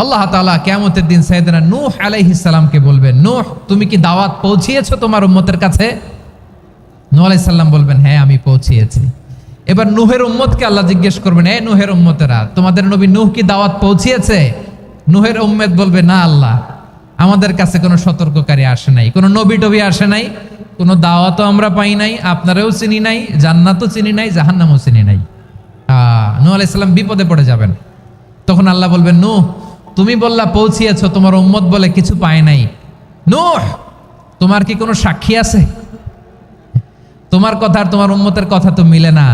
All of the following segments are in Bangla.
আল্লাহ তাআলা কিয়ামতের দিন সাইয়েদনা নূহ আলাইহিস সালামকে বলবেন, নূহ তুমি কি দাওয়াত পৌঁছিয়েছো তোমার উম্মতের কাছে? নূহ আলাইহিস সালাম বলবেন, হ্যাঁ আমি পৌঁছিয়েছি। এবার নূহের উম্মতকে আল্লাহ জিজ্ঞেস করবেন, এ নূহের উম্মতেরা, তোমাদের নবী নূহ কি দাওয়াত পৌঁছিয়েছে? নূহের উম্মত বলবে, না আল্লাহ, আমাদের কাছে কোনো সতর্ককারী আসে নাই, কোনো নবী টবি আসে নাই, কোনো দাওয়াতও আমরা পাই নাই, আপনারাও চিনি নাই, জান্নাতও চিনি নাই, জাহান্নামও চিনি নাই। নূহ আলাইহিস সালাম বিপদে পড়ে যাবেন। তখন আল্লাহ বলবেন, নূহ তুমি বললা পৌঁছিয়েছো, তোমার উম্মত বলে কিছু পায় নাই। নূহ তোমার কি কোনো সাক্ষী আছে? তোমার কথা আর তোমার উম্মতের কথা তো মিলে না।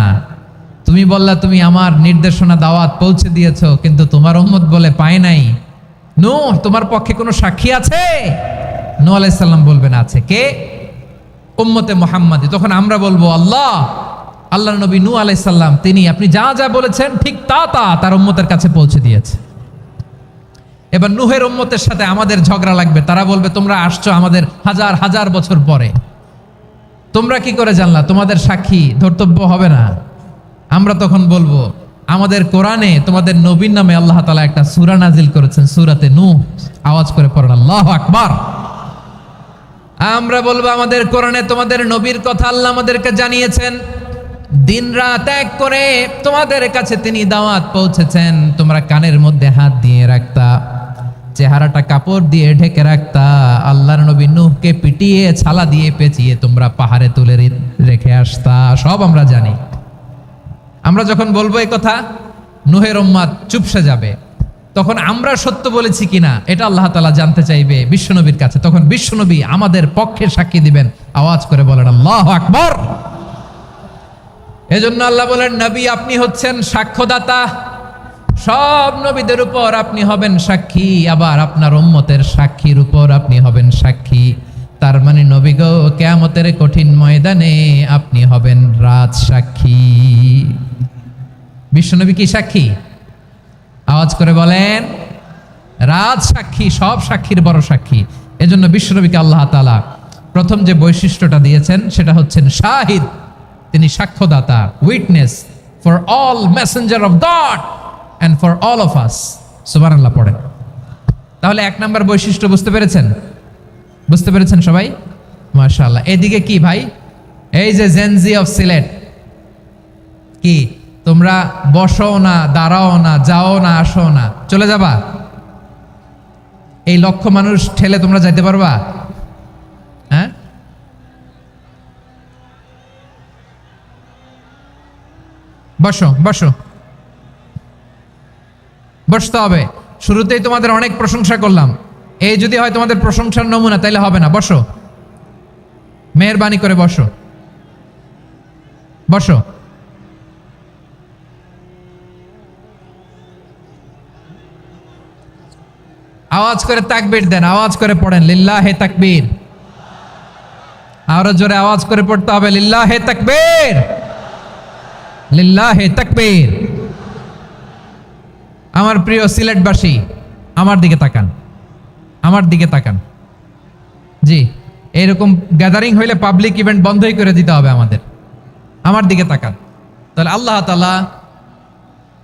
তুমি বললা তুমি আমার নির্দেশনা দাওয়াত পৌঁছে দিয়েছো, কিন্তু তোমার উম্মত বলে পায় নাই। নূহ তোমার পক্ষে কোনো সাক্ষী আছে? নূহ আলাইহিস সালাম বলবেন, আছে। কে? উম্মতে মুহাম্মাদি। তখন আমরা বলবো, আল্লাহর নবী নূহ আলাইহিস সালাম তিনি আপনি যা যা বলেছেন ঠিক তা তার উম্মতের কাছে পৌঁছে দিয়েছে। এবার নূহের উম্মতের সাথে আমাদের ঝগড়া লাগবে। তারা বলবে, তোমরা আসছো আমাদের হাজার হাজার বছর পরে, তোমরা কি করে জানলা? তোমাদের সাক্ষী ধর্তব্য হবে না। আমরা তখন বলবো, আমাদের কোরআনে তোমাদের নবীর নামে আল্লাহ তাআলা একটা সূরা নাজিল করেছেন, সূরাতে নূহ। আওয়াজ করে পড়েন আল্লাহু আকবার। আমরা বলবো, আমাদের কোরআনে তোমাদের নবীর কথা আল্লাহ আমাদেরকে জানিয়েছেন, দিন রাত এক করে তোমাদের কাছে তিনি দাওয়াত পৌঁছেছেন। তোমরা কানের মধ্যে হাত দিয়ে রাখতা, চেহারাটা কাপড় দিয়ে ঢেকে রাখতা, আল্লাহর নবী নূহকে পিটিয়ে ছালা দিয়ে পেঁচিয়ে তোমরা পাহাড়ে তুলে রেখে আসতা। সব আমরা জানি। আমরা যখন বলবো এই কথা, নূহের উম্মত চুপসে যাবে। তখন আমরা সত্য বলেছি কিনা এটা আল্লাহ তাআলা জানতে চাইবে বিশ্বনবীর কাছে। তখন বিশ্বনবী আমাদের পক্ষে সাক্ষী দিবেন। আওয়াজ করে বলেন আল্লাহু আকবার। এজন্য আল্লাহ বলেন, নবী আপনি হচ্ছেন সাক্ষ্যদাতা, সব নবীদের উপর আপনি হবেন সাক্ষী, আবার আপনার উম্মতের সাক্ষীর উপর আপনি হবেন সাক্ষী। তার মানে নবী গো, কিয়ামতের কঠিন ময়দানে আপনি হবেন রাজ সাক্ষী। বিশ্বনবী কি সাক্ষী? আওয়াজ করে বলেন, রাজ সাক্ষী, সব সাক্ষীর বড় সাক্ষী। এজন্য বিশ্বনবীকে আল্লাহ তাআলা প্রথম যে বৈশিষ্ট্যটা দিয়েছেন সেটা হচ্ছেন শাহিদ। তিনি সাক্ষ্যদাতা, witness for all messenger of God and for all of us. সুবহানাল্লাহ পড়েন। তাহলে এক নাম্বার বৈশিষ্ট্য বুঝতে পেরেছেন? বুঝতে পেরেছেন সবাই? মাশাআল্লাহ। এদিকে কি ভাই, এই যে জেনজি অফ সিলেট, কি তোমরা বসো না, দাঁড়াও না, যাও না, আসো না, চলে যাবা? এই লক্ষ মানুষ ঠেলে তোমরা যাইতে পারবা? হ্যাঁ, বসো বসো, বসতে হবে। শুরুতেই তোমাদের অনেক প্রশংসা করলাম, এই যদি হয় তোমাদের প্রশংসার নমুনা, তাইলে হবে না। বসো, মেহেরবানি করে বসো, বসো। আওয়াজ করে তাকবীর দেন, আওয়াজ করে পড়েন লিল্লাহে তাকবীর। আরো জোরে আওয়াজ করে পড়তে হবে, লিল্লাহে তাকবীর, লিল্লাহে তাকবীর। আমার প্রিয় সিলেটবাসী, আমার দিকে তাকান, আমার দিকে তাকান। জি, এইরকম গ্যাদারিং হইলে পাবলিক ইভেন্ট বন্ধই করে দিতে হবে আমাদের। আমার দিকে তাকান। তাহলে আল্লাহ তাআলা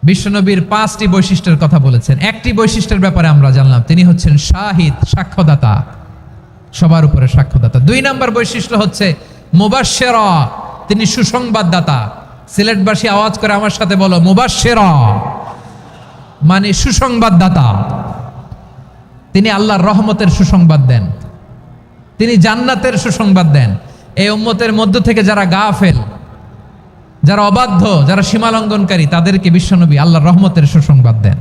বিশ্বনবীর 5টি বৈশিষ্ট্যের কথা বলেছেন। একটি বৈশিষ্ট্যের ব্যাপারে আমরা জানলাম, তিনি হচ্ছেন শাহিদ, সাক্ষ্যদাতা, সবার উপরে সাক্ষ্যদাতা। 2 নম্বর বৈশিষ্ট্য হচ্ছে মুবাশশিরা, তিনি সুসংবাদদাতা। সিলেটবাসী আওয়াজ করে আমার সাথে বলো, মুবাশশিরা মানে সুসংবাদদাতা। তিনি আল্লাহর রহমতের সুসংবাদ দেন, তিনি জান্নাতের সুসংবাদ দেন। এই উম্মতের মধ্য থেকে যারা গাফেল, যারা অবাধ্য, যারা সীমালঙ্ঘনকারী, তাদেরকে বিশ্বনবী আল্লাহর রহমতের সুসংবাদ দেন।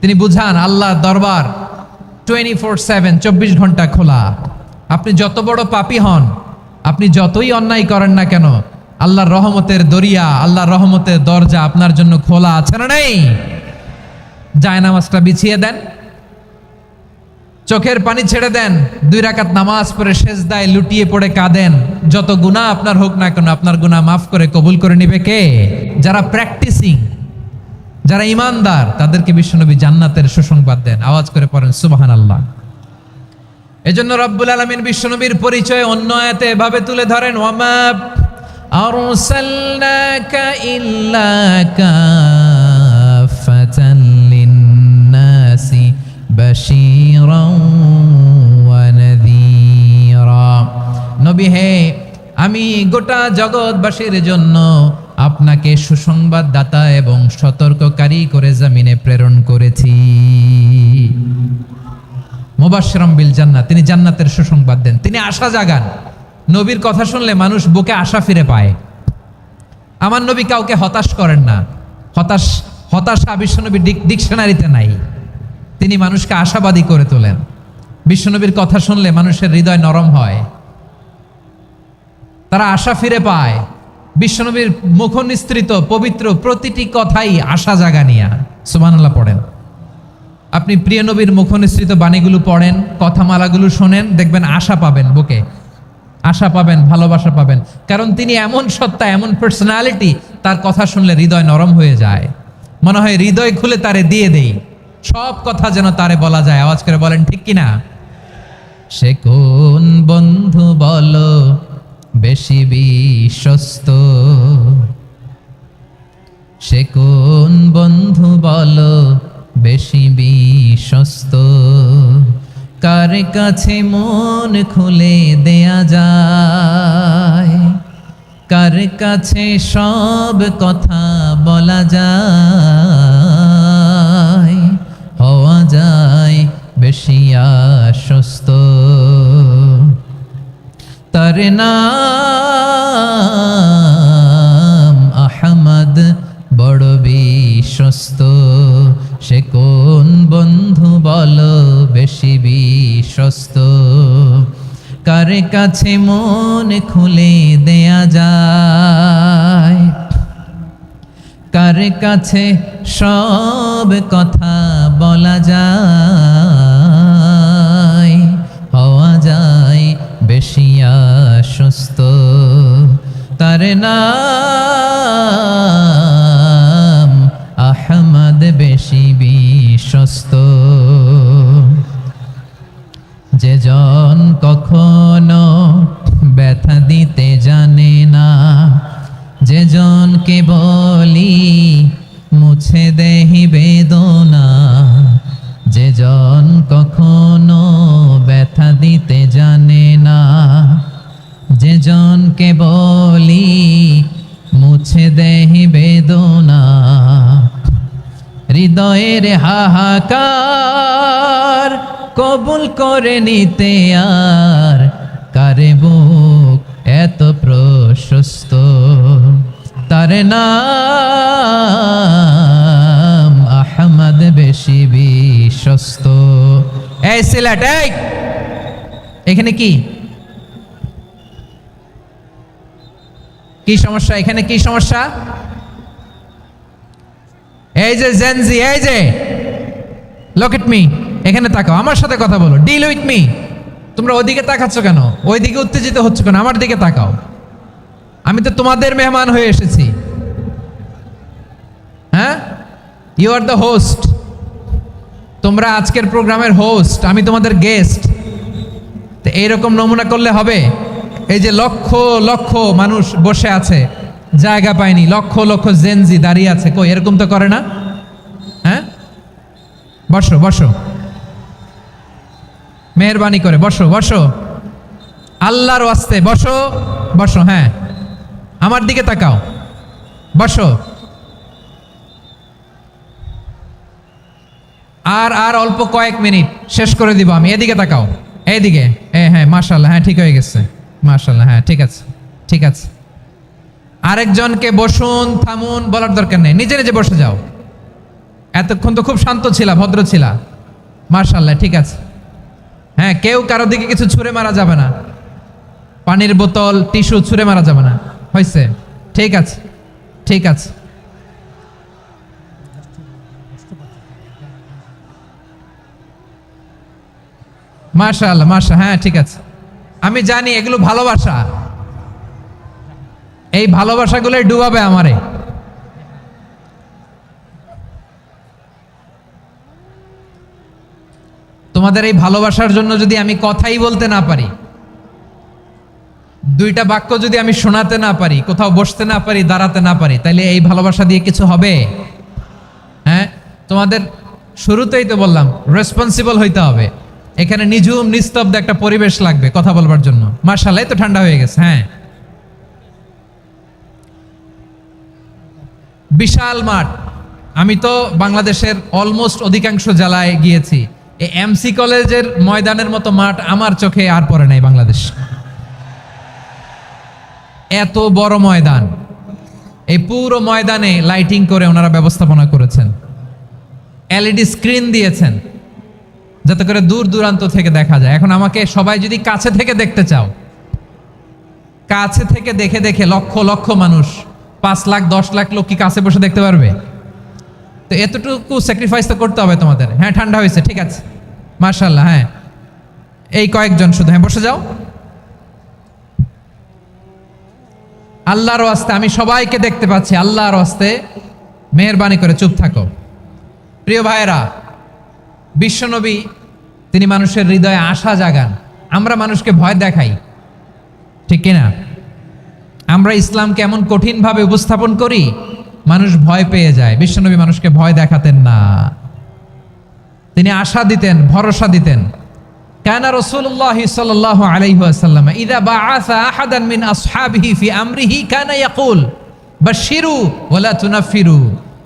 তিনি বুঝান আল্লাহর দরবার 24/7, 24 ঘন্টা খোলা। আপনি যত বড় পাপী হন, আপনি যতই অন্যায় করেন না কেন, আল্লাহর রহমতের দরিয়া, আল্লাহর রহমতের দরজা আপনার জন্য খোলা আছে না নেই? জায়নামাজটা বিছিয়ে দেন, চোখের পানি ছেড়ে দেন, 2 রাকাত নামাজ পড়ে সেজদায় লুটিয়ে পড়ে কাঁদেন। যত গুনাহ আপনার হোক না কেন, আপনার গুনাহ মাফ করে কবুল করে নিবে কে? যারা প্র্যাকটিসিং, যারা ইমানদার, তাদেরকে বিশ্বনবী জান্নাতের সুসংবাদ দেন। আওয়াজ করে পড়েন সুবহানাল্লাহ। এজন্য রব্বুল আলামিন বিশ্বনবীর পরিচয় অন্য আয়াতে এভাবে তুলে ধরেন, ওয়ামা আরসালনাকা ইল্লা কাফাতান লিন্নাসি বাশীরা ওয়া নাযীরা। নবী হে, আমি গোটা জগৎবাসীর জন্য আপনাকে সুসংবাদদাতা এবং সতর্ককারী করে জমিনে প্রেরণ করেছি। মুবাশশিরাম বিল জান্নাহ, তিনি জান্নাতের সুসংবাদ দেন, তিনি আশা জাগান। নবীর কথা শুনলে মানুষ বুকে আশা ফিরে পায়। আমার নবী কাউকে হতাশ করেন না। হতাশা বিশ্বনবীর ডিকশনারিতে নাই। তিনি মানুষকে আশাবাদী করে তোলেন। বিশ্বনবীর কথা শুনলে মানুষের হৃদয় নরম হয়, তারা আশা ফিরে পায়। বিশ্বনবীর মুখ নিঃসৃত পবিত্র প্রতিটি কথাই আশা জাগানিয়া। সুবহানাল্লাহ পড়েন। আপনি প্রিয় নবীর মুখ নিঃসৃত বাণীগুলো পড়েন, কথামালাগুলো শোনেন, দেখবেন আশা পাবেন, বুকে আশা পাবেন, ভালোবাসা পাবেন। কারণ তিনি এমন সত্তা, এমন পার্সোনালিটি, তার কথা শুনলে হৃদয় নরম হয়ে যায়। মনে হয় হৃদয় খুলে তারে দিয়ে দেই, সব কথা যেন তারে বলা যায়। আওয়াজ করে বলেন ঠিক কিনা? সে কোন বন্ধু বলো বেশি বিশ্বস্ত, সে কোন বন্ধু বলো বেশি বিশ্বস্ত, কার কাছে মন খুলে দেয়া যায়, কার কাছে সব কথা বলা যায়, হওয়া যায় বেশি আশ্বস্ত। তার নাম আহমদ, বড় বিশ্বস্ত। সে কোন বন্ধু বলো বেশি বিশ্বস্ত, কার কাছে মন খুলে দেয়া যায়, কার কাছে সব কথা বলা যায়, হওয়া যায় বেশি আশ্বস্ত। তার নাম আহমদ, বেশি বিশ্বস্ত। যে জন কখনো ব্যথা দিতে জানে না, যে জনকে বলি মুছে দেহি বেদনা, যে জন কখনো ব্যথা দিতে জানে না, যে জনকে বলি মুছে দেহি বেদনা, হৃদয়ের হাহাকার কবুল করে নিতে আর কারে বুক এত প্রশস্ত। তার নাম আহমদ, বেশি বিশ্বস্ত। এই সিলেট, এখানে কি কি সমস্যা? এখানে কি সমস্যা? এই যে জেনজি, এই যে লুক এট মি, এখানে তাকাও, আমার সাথে কথা বলো, ডিল উইথ মি। তোমরা ওইদিকে তাকাচ্ছ কেন? ওইদিকে উত্তেজিত হচ্ছ কেন? আমার দিকে তাকাও। আমি তো তোমাদের মেহমান হয়ে এসেছি। হ্যাঁ, ইউ আর দ্য হোস্ট। তোমরা আজকের প্রোগ্রামের হোস্ট, আমি তোমাদের গেস্ট। তো এইরকম নমুনা করলে হবে? এই যে লক্ষ লক্ষ মানুষ বসে আছে, জায়গা পায়নি, লক্ষ লক্ষ জেনজি দাঁড়িয়ে আছে, কই এরকম তো করে না? হ্যাঁ, বসো বসো, মেহরবানি করে বসো বসো, আল্লাহর ওয়াস্তে বসো বসো। হ্যাঁ, আমার দিকে তাকাও, বসো। আর অল্প কয়েক মিনিট, শেষ করে দিব আমি। এদিকে তাকাও, এইদিকে। হ্যাঁ, মাশাআল্লাহ, হ্যাঁ ঠিক হয়ে গেছে, মাশাআল্লাহ, হ্যাঁ ঠিক আছে, ঠিক আছে। আরেকজনকে বসুন, থামুন বলার দরকার নেই, নিজে নিজে বসে যাও। এতক্ষণ তো খুব শান্ত ছিলা, ভদ্র ছিলা, মাশাআল্লাহ, ঠিক আছে। হ্যাঁ, কেউ কারো দিকে কিছু ছুঁড়ে মারা যাবে না, পানির বোতল, টিস্যু ছুঁড়ে মারা যাবে না, হয়েছে? ঠিক আছে, ঠিক আছে। মাশাআল্লাহ, মাশাআল্লাহ, হ্যাঁ ঠিক আছে। আমি জানি এগুলো ভালোবাসা, এই ভালোবাসাগুলোই ডুবাবে আমারে। তোমাদের এই ভালোবাসার জন্য যদি আমি কথাই বলতে না পারি, দুইটা বাক্য যদি আমি শোনাতে না পারি, কোথাও বসতে না পারি, দাঁড়াতে না পারি, তাহলে এই ভালোবাসা দিয়ে কিছু হবে? হ্যাঁ, তোমাদের শুরুতেই তো বললাম রেসপন্সিবল হইতে হবে। এখানে নিঝুম নিস্তব্ধ একটা পরিবেশ লাগবে কথা বলবার জন্য। মাশাআল্লাহ, তো ঠান্ডা হয়ে গেছে। হ্যাঁ, বিশাল মাঠ। আমি তো বাংলাদেশের অলমোস্ট অধিকাংশ জেলায় গিয়েছি। এই এমসি কলেজের ময়দানের মতো মাঠ আমার চোখে আর পড়ে নাই বাংলাদেশ। এত বড় ময়দান, এই পুরো ময়দানে লাইটিং করে ওনারা ব্যবস্থাপনা করেছেন, এলইডি স্ক্রিন দিয়েছেন যাতে করে দূর দূরান্ত থেকে দেখা যায়। এখন আমাকে সবাই যদি কাছে থেকে দেখতে চাও, কাছে থেকে দেখে দেখে লক্ষ লক্ষ মানুষ, 5 লাখ 10 লাখ লোক কি কাছে বসে দেখতে পারবে? তো এতটুকু স্যাক্রিফাইস তো করতে হবে তোমাদের। হ্যাঁ, ঠান্ডা হয়েছে, ঠিক আছে, মাশাআল্লাহ। হ্যাঁ, এই কয়েকজন শুধু, হ্যাঁ বসে যাও। আল্লাহর ওয়াস্তে আমি সবাইকে দেখতে পাচ্ছি, আল্লাহর ওয়াস্তে মেহেরবানি করে চুপ থাকো। প্রিয় ভাইয়েরা, বিশ্বনবী তিনি মানুষের হৃদয়ে আশা জাগান। আমরা মানুষকে ভয় দেখাই, ঠিক কিনা? আমরা ইসলামকে এমন কঠিনভাবে উপস্থাপন করি, মানুষ ভয় পেয়ে যায়। বিশ্বনবী মানুষকে ভয় দেখাতেন না, তিনি আশা দিতেন, ভরসা দিতেন। কানা রাসূলুল্লাহ সাল্লাল্লাহু আলাইহি ওয়াসাল্লাম ইযা বাআসা আহাদান মিন আসহাবিহি ফি আমরিহি কানা ইয়াকুল বাশশিরু ওয়ালা তুনাফিরু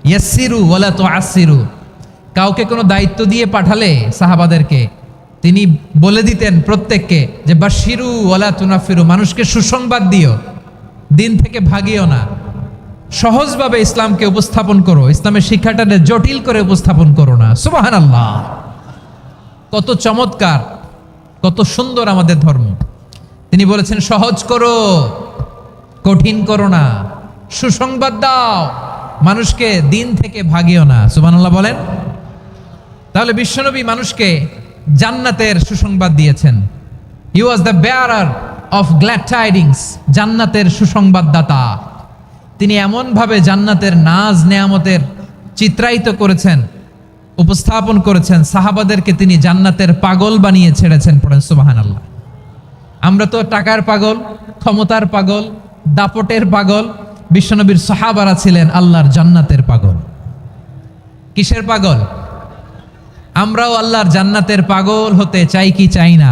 ইয়াসসিরু ওয়ালা তুআসসিরু। কাউকে কোনো দায়িত্ব দিয়ে পাঠালে সাহাবাদেরকে তিনি বলে দিতেন প্রত্যেককে যে বাশশিরু ওয়ালা তুনাফিরু, মানুষকে সুসংবাদ দিও, দিন থেকে ভাগিও না, সহজভাবে ইসলামকে উপস্থাপন করো, ইসলামের শিক্ষাটাকে জটিল করে উপস্থাপন করো না। সুবহানাল্লাহ, কত চমৎকার, কত সুন্দর আমাদের ধর্ম। তিনি বলেছেন সহজ করো, কঠিন করো না, সুসংবাদ দাও, মানুষকে দিন থেকে ভাগিও না। সুবহানাল্লাহ বলেন। তাহলে বিশ্বনবী মানুষকে জান্নাতের সুসংবাদ দিয়েছেন। He was the bearer of glad tidings, জান্নাতের সুসংবাদদাতা। তিনি এমনভাবে জান্নাতের নাজ নেয়ামতের চিত্রায়িত করেছেন, উপস্থাপন করেছেন, সাহাবাদেরকে তিনি জান্নাতের পাগল বানিয়ে ছেড়েছেন। পড়েন সুবহানাল্লাহ। আমরা তো টাকার পাগল, ক্ষমতার পাগল, দাপটের পাগল। বিশ্বনবীর সাহাবারা ছিলেন আল্লাহর জান্নাতের পাগল। কিসের পাগল? আমরাও আল্লাহর জান্নাতের পাগল হতে চাই কি চাই না?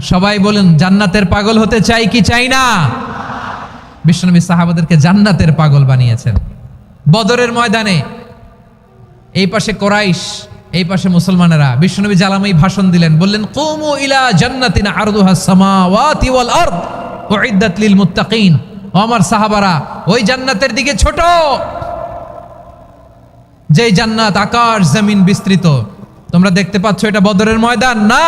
সবাই বলেন, জান্নাতের পাগল হতে চাই কি চাই না? বিশ্বনবী সাহাবাদেরকে জান্নাতের পাগল বানিয়েছেন। বদরের ময়দানে এই পাশে কোরাইশ, এই পাশে মুসলমানেরা, বিশ্বনবী জালামাই ভাষণ দিলেন, বললেন কুমু ইলা জান্নাতিন আরদুহাস সামাওয়াতি ওয়াল আরদ উইদ্দাত লিল মুত্তাকিন। ও আমার সাহাবারা, ওই জান্নাতের দিকে ছোট, যেই জান্নাত আকাশ জমিন বিস্তৃত। তোমরা দেখতে পাচ্ছ এটা বদরের ময়দান না,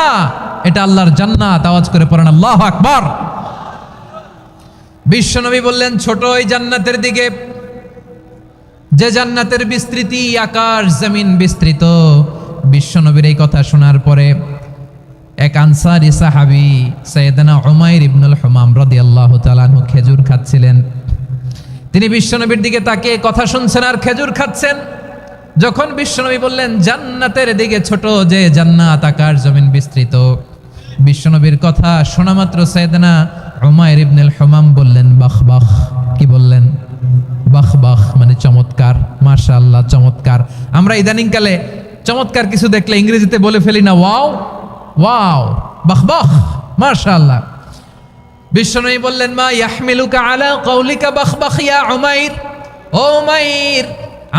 এটা আল্লাহর জান্নাত। আওয়াজ করে পড়েন আল্লাহু আকবার। বিশ্বনবী বললেন ছোট ওই জান্নাতের দিকে, যে জান্নাতের বিস্তৃতি আকাশ জমিন বিস্তৃত। বিশ্বনবীর এই কথা শোনার পরে এক আনসারী সাহাবী সাইয়েদনা উমাইর ইবনুল হুমাম রাদিয়াল্লাহু তাআলা আনহু খেজুর খাচ্ছিলেন। তিনি বিশ্বনবীর দিকে তাকিয়ে কথা শুনছেন আর খেজুর খাচ্ছেন। যখন বিশ্বনবী বললেন জান্নাতের দিকে ছোট, যে জান্নাত আকাশ জমিন বিস্তৃত, বিশ্বনবীর কথা শোনা মাত্র সাইয়েদনা উমাইর ইবনুল হুমাম বললেন বাহ বাহ। কি বললেন? বাহ বাহ, মানে চমৎকার, মাশাআল্লাহ, চমৎকার। আমরা ইদানিংকালে চমৎকার কিছু দেখলে ইংরেজিতে বলে ফেলি না, ওয়াও ওয়াও, বাহ বাহ, মাশাআল্লাহ। বিশ্বনবী বললেন মা ইয়াহমিলুকা আলা কওলিকা বাহ বাহ ইয়া উমাইর। ও উমাইর,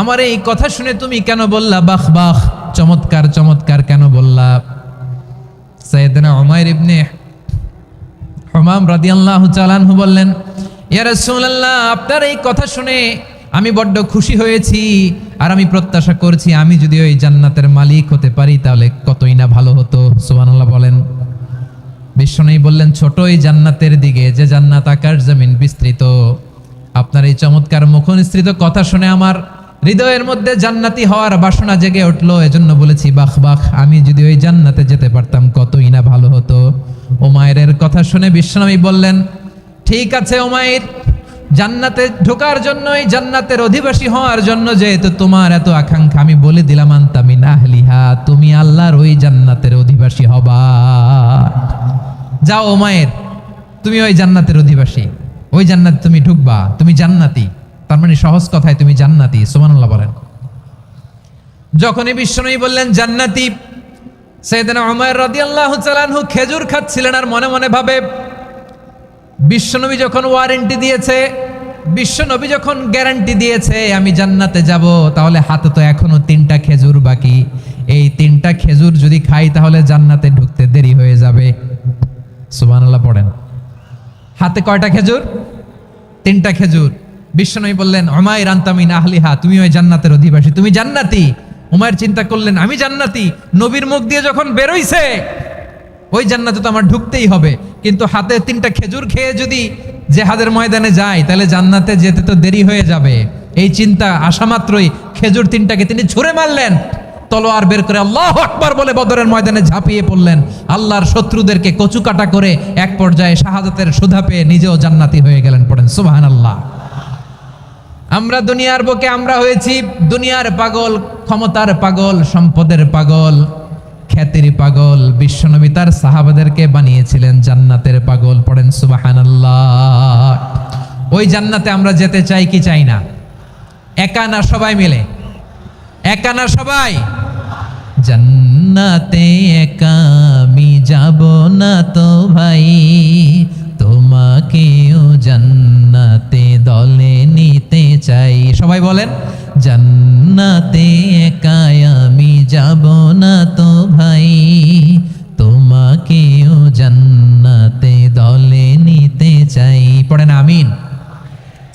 আমার এই কথা শুনে তুমি কেন বললা বাহ বাহ, চমৎকার চমৎকার কেন বললা? সাইয়েদনা উমাইর ইবনে হুমাম রাদিয়াল্লাহু তাআলা আনহু বললেন ইয়া রাসূলুল্লাহ, আপনার এই কথা শুনে আমি বড্ড খুশি হয়েছি, আর আমি প্রত্যাশা করছি আমি যদি ওই জান্নাতের মালিক হতে পারি তাহলে কতই না ভালো হতো। সুবহানাল্লাহ বলেন। বিশ্বনবী বললেন ছোট এই জান্নাতের দিকে, যে জান্নাত আকাশ জমিন বিস্তৃত। আপনার এই চমৎকার মুখনিসৃত কথা শুনে আমার হৃদয়ের মধ্যে জান্নাতি হওয়ার বাসনা জেগে উঠলো, এজন্য বলেছি বাহ বাহ, আমি যদি ওই জান্নাতে যেতে পারতাম কতই না ভালো হতো। উমাইরের কথা শুনে বিশ্বনবী বললেন ঠিক আছে উমাইর, জান্নাতে ঢোকার জন্য, এই জান্নাতের অধিবাসী হওয়ার জন্য যেহেতু তোমার এত আকাঙ্ক্ষা, আমি বলে দিলাম আনতা মিন আহলিহা, তুমি আল্লাহর ওই জান্নাতের অধিবাসী হবা। যাও উমাইর, তুমি ওই জান্নাতের অধিবাসী, ওই জান্নাতে তুমি ঢুকবা, তুমি জান্নাতি। তার মানে সহজ কথায় তুমি জান্নাতি। সুবহানাল্লাহ বলেন। যখনই বিশ্বনবী বললেন জান্নাতি, সাইয়েদনা উমর রাদিয়াল্লাহু তাআলা আনহু খেজুর খাচ্ছিলেন আর মনে মনে ভাবে, বিশ্বনবী যখন ওয়ারেন্টি দিয়েছে, বিশ্বনবী যখন গ্যারান্টি দিয়েছে আমি জান্নাতে যাব, তাহলে হাতে তো এখনো 3টা খেজুর বাকি। এই 3টা খেজুর যদি খাই তাহলে জান্নাতে ঢুকতে দেরি হয়ে যাবে। সুবহানাল্লাহ পড়েন। হাতে কয়টা খেজুর? 3টা খেজুর। বিশ্বনবী বললেন, উমাইর আনতা মিন আহলিহা, তুমি ওই জান্নাতের অধিবাসী, তুমি জান্নাতি। উমাইর চিন্তা করলেন, আমি জান্নাতি, নবীর মুখ দিয়ে যখন বেরোইছে ওই জান্নাতে তো আমার ঢুকতেই হবে, কিন্তু হাতে 3টা খেজুর খেয়ে যদি জিহাদের ময়দানে যাই তাহলে জান্নাতে যেতে তো দেরি হয়ে যাবে। এই চিন্তা আসা মাত্রই খেজুর 3টাকে তিনি ছুঁড়ে মারলেন, তলোয়ার বের করে আল্লাহু আকবার বলে বদরের ময়দানে ঝাঁপিয়ে পড়লেন। আল্লাহর শত্রুদেরকে কচুকাটা করে এক পর্যায়ে শাহাদাতের সুধা পেয়ে নিজেও জান্নাতি হয়ে গেলেন। পড়েন সুবহানাল্লাহ। আমরা দুনিয়ার বুকে আমরা হয়েছি দুনিয়ার পাগল, ক্ষমতার পাগল, সম্পদের পাগল, খ্যাতির পাগল। বিশ্বনবী তার সাহাবাদেরকে বানিয়েছিলেন জান্নাতের পাগল। পড়েন সুবহানাল্লাহ। ওই জান্নাতে আমরা যেতে চাই কি চাই না? একা না সবাই মিলে? একা না সবাই? জান্নাতে একা আমি যাব না তো ভাই, তোমাকেও জান্নাতে দলে নিতে চাই। সবাই বলেন, জান্নাতে একা আমি যাব না তো ভাই, তোমাকেও জান্নাতে দলে নিতে চাই। পড়েন আমিন।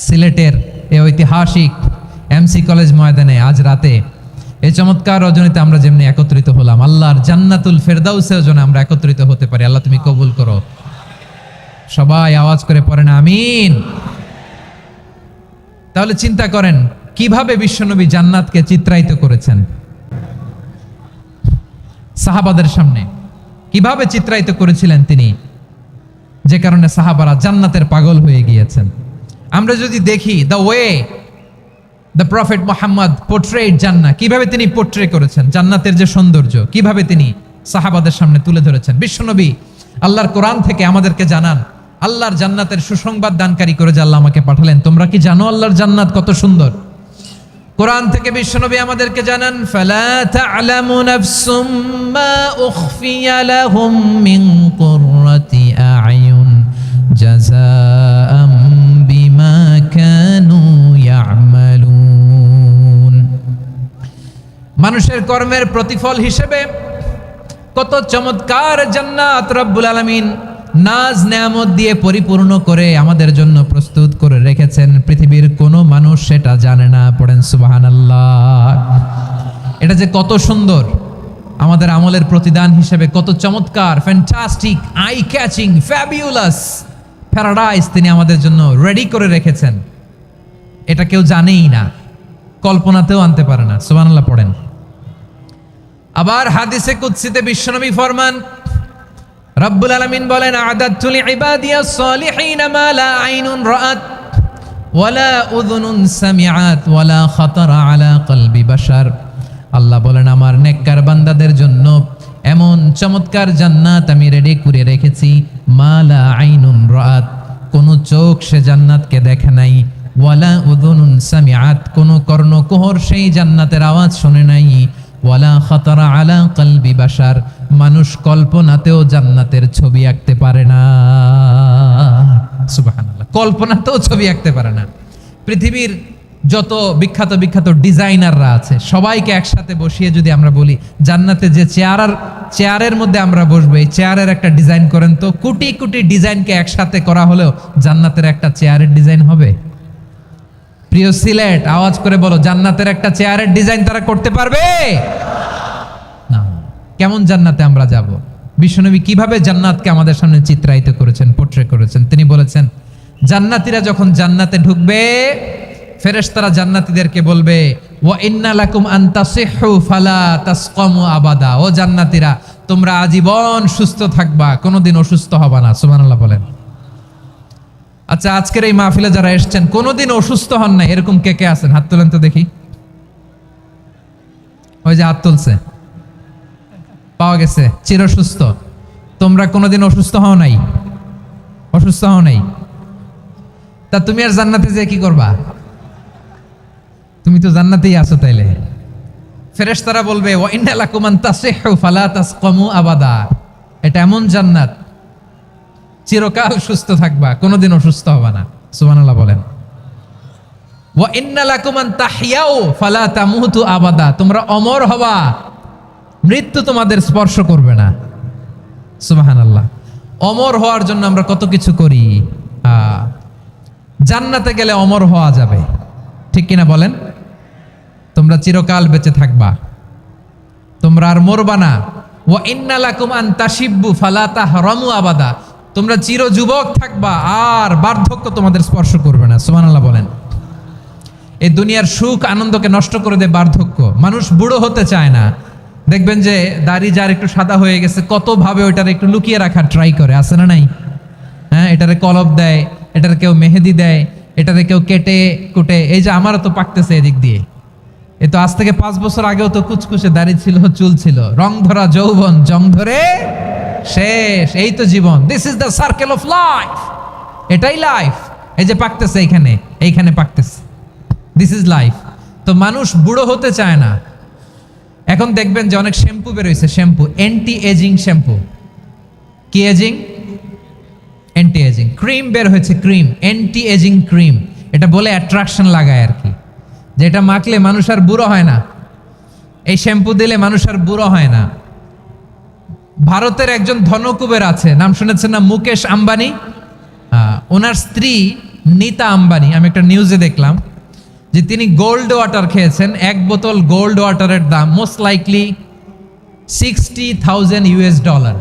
সিলেটের এই ঐতিহাসিক এমসি কলেজ ময়দানে আজ রাতে এই চমৎকার রজনীতে আমরা যেমনি একত্রিত হলাম, আল্লাহর জান্নাতুল ফেরদাউসের জন্য আমরা একত্রিত হতে পারি। আল্লাহ তুমি কবুল করো। সবাই আওয়াজ করে পড়েন আমিন। তাহলে চিন্তা করেন কিভাবে বিশ্বনবী জান্নাতকে চিত্রায়িত করেছেন সাহাবাদের সামনে, কিভাবে চিত্রায়িত করেছিলেন তিনি, যে কারণে সাহাবারা জান্নাতের পাগল হয়ে গিয়েছেন। আমরা যদি দেখি the way the prophet Muhammad portrait জান্নাত, কিভাবে তিনি পোর্ট্রে করেছেন জান্নাতের যে সৌন্দর্য, কিভাবে তিনি সাহাবাদের সামনে তুলে ধরেছেন। বিশ্বনবী আল্লাহর কোরআন থেকে আমাদেরকে জানান, আল্লাহর জান্নাতের সুসংবাদ দানকারী করে যে আল্লাহ আমাকে পাঠালেন। তোমরা কি জানো আল্লাহর জান্নাত কত সুন্দর? কোরআন থেকে বিশ্বনবী আমাদেরকে জানান, ফালা তা'লামু নাফসুম মা উখফিয়া লাহুম মিন কুররাতি আ'য়ুন জাযাআম বিমা কানু ইয়া'মালুন। মানুষের কর্মের প্রতিফল হিসেবে কত চমৎকার জান্নাত রব্বুল আলামিন নাজ নেয়ামত দিয়ে পরিপূর্ণ করে আমাদের জন্য প্রস্তুত করে রেখেছেন। পৃথিবীর কোনো মানুষ সেটা জানে না। পড়েন সুবহানাল্লাহ। এটা যে কত সুন্দর, আমাদের আমলের প্রতিদান হিসেবে কত চমৎকার, fantastic, eye catching, fabulous paradise তিনি আমাদের জন্য রেডি করে রেখেছেন। এটা কেউ জানেই না, কল্পনাতেও আনতে পারে না। সুবহানাল্লাহ পড়েন। আবার হাদিসে কুদসিতে বিশ্বনবী ফরমান, রব্বুল আলামিন বলেন, আ'দাতু লিইবাদিয়াস সালিহিন মা লা আইনুন রাআত ওয়ালা উযুনুন সামিআত ওয়ালা খাতারা আলা কলবি বাশার। আল্লাহ বলেন, আমার নেককার বান্দাদের জন্য এমন চমৎকার জান্নাত আমি রেডি করে রেখেছি, মা লা আইনুন রাআত, কোন চোখ সে জান্নাতকে দেখে নাই, ওয়ালা উযুনুন সামিআত, কোন কর্ণকুহর সেই জান্নাতের আওয়াজ শুনে নাই, ওয়ালা খাতারা আলা কলবি বাশার, মানুষ কল্পনাতেও জান্নাতের ছবি আঁকতে পারে না। সুবহানাল্লাহ, কল্পনাতেও ছবি আঁকতে পারে না। পৃথিবীর যত বিখ্যাত বিখ্যাত ডিজাইনাররা আছে সবাইকে একসাথে বসিয়ে যদি আমরা বলি জান্নাতে যে চেয়ারের মধ্যে আমরা বসবো, এই চেয়ারের একটা ডিজাইন করেন তো, কোটি কোটি ডিজাইনকে একসাথে করা হলেও জান্নাতের একটা চেয়ারের ডিজাইন হবে? প্রিয় সিলেট, আওয়াজ করে বলো, জান্নাতের একটা চেয়ারের ডিজাইন তারা করতে পারবে না। কেমন জান্নাতে আমরা যাব? বিশ্বনবী কিভাবে জান্নাতকে আমাদের সামনে চিত্রায়িত করেছেন, পোর্ট্রে করেছেন। তিনি বলেছেন, জান্নাতীরা যখন জান্নাতে ঢুকবে, ফেরেশতারা জান্নাতীদেরকে বলবে, ওয়া ইন্না লাকুম আন তাসিহু ফালা তাসকামু আবাদা। ও জান্নাতীরা, তোমরা আজীবন সুস্থ থাকবা, কোনোদিন অসুস্থ হবা না। সুবহানাল্লাহ বলেন। আচ্ছা, আজকের এই মাহফিলে যারা এসেছেন কোনোদিন অসুস্থ হন না, এরকম কে কে আছেন? হাত তোলেন তো দেখি। ওই যে হাত তুলছে, পাওয়া গেছে, চির সুস্থ। তোমরা কোনোদিন অসুস্থ হও নাই? অসুস্থ হও নাই? তা তুমি আর জান্নাতে যে কি করবা? তুমি তো জান্নাতেই আছো তাইলে। ফেরেশতারা বলবে ওয়া ইন্না লাকুম আন তাসিহু ফালা তাসকামু আবাদা, এটা এমন জান্নাত চিরকাল সুস্থ থাকবা, কোনোদিন অসুস্থ হবে না। সুবহানাল্লাহ বলেন। ওয়া ইন্না লাকুম আন তাহইয়াউ ফালা তামুতু আবাদা, তোমরা অমর হবা, মৃত্যু তোমাদের স্পর্শ করবে না। সুবহানাল্লাহ। অমর হওয়ার জন্য আমরা কত কিছু করি। জান্নাতে গেলে অমর হওয়া যাবে, ঠিক কিনা বলেন? তোমরা চিরকাল বেঁচে থাকবা, তোমরা আর মরবা না। ওয়া ইন্না লাকুম আন তাশিব্বু ফালা তাহরামু আবাদা, তোমরা চির যুবক থাকবা, আর বার্ধক্য তোমাদের স্পর্শ করবে না। সুবহানাল্লাহ বলেন। এই দুনিয়ার সুখ আনন্দকে নষ্ট করে দেয় বার্ধক্য। মানুষ বুড়ো হতে চায় না। দেখবেন যে দাড়ি যার একটু সাদা হয়ে গেছে, কত ভাবে ওইটার একটু লুকিয়ে রাখার ট্রাই করে, আছে না নাই? হ্যাঁ, এটারে কলব দেয়, এটার কেউ মেহেদি দেয়, এটারে কেউ কেটে কুটে। এই যে আমারও তো পাকতেছে এদিক দিয়ে, এ তো আজ থেকে 5 বছর আগেও তো কুচকুচে দাড়ি ছিল, চুল ছিল, রং ধরা যৌবন, জং ধরে শেষ। এই তো জীবন। This is the circle of life, এটাই লাইফ। এই যে পাকতেছে এইখানে, এইখানে পাকতেছে, দিস ইজ লাইফ। তো মানুষ বুড়ো হতে চায় না। এখন দেখবেন যে অনেক শ্যাম্পু বেরোইছে, শ্যাম্পু অ্যান্টি এজিং শ্যাম্পু। কি এজিং? Anti aging. ক্রিম বের হয়েছে, ক্রিম, অ্যান্টি এজিং ক্রিম। এটা বলে অ্যাট্রাকশন লাগায় আর কি, যেটা মাখলে মানুষ আর বুড়ো হয় না। এই শ্যাম্পু দিলে মানুষ আর বুড়ো হয় না। ভারতের একজন ধনকুবের আছে, নাম শুনেছেন না? মুকেশ আম্বানি। ওনার স্ত্রী নীতা আম্বানি, আমি একটা নিউজে দেখলাম যে তিনি গোল্ড ওয়াটার খেয়েছেন। 1 বোতল গোল্ড ওয়াটারের দাম মোস্ট লাইকলি $60,000,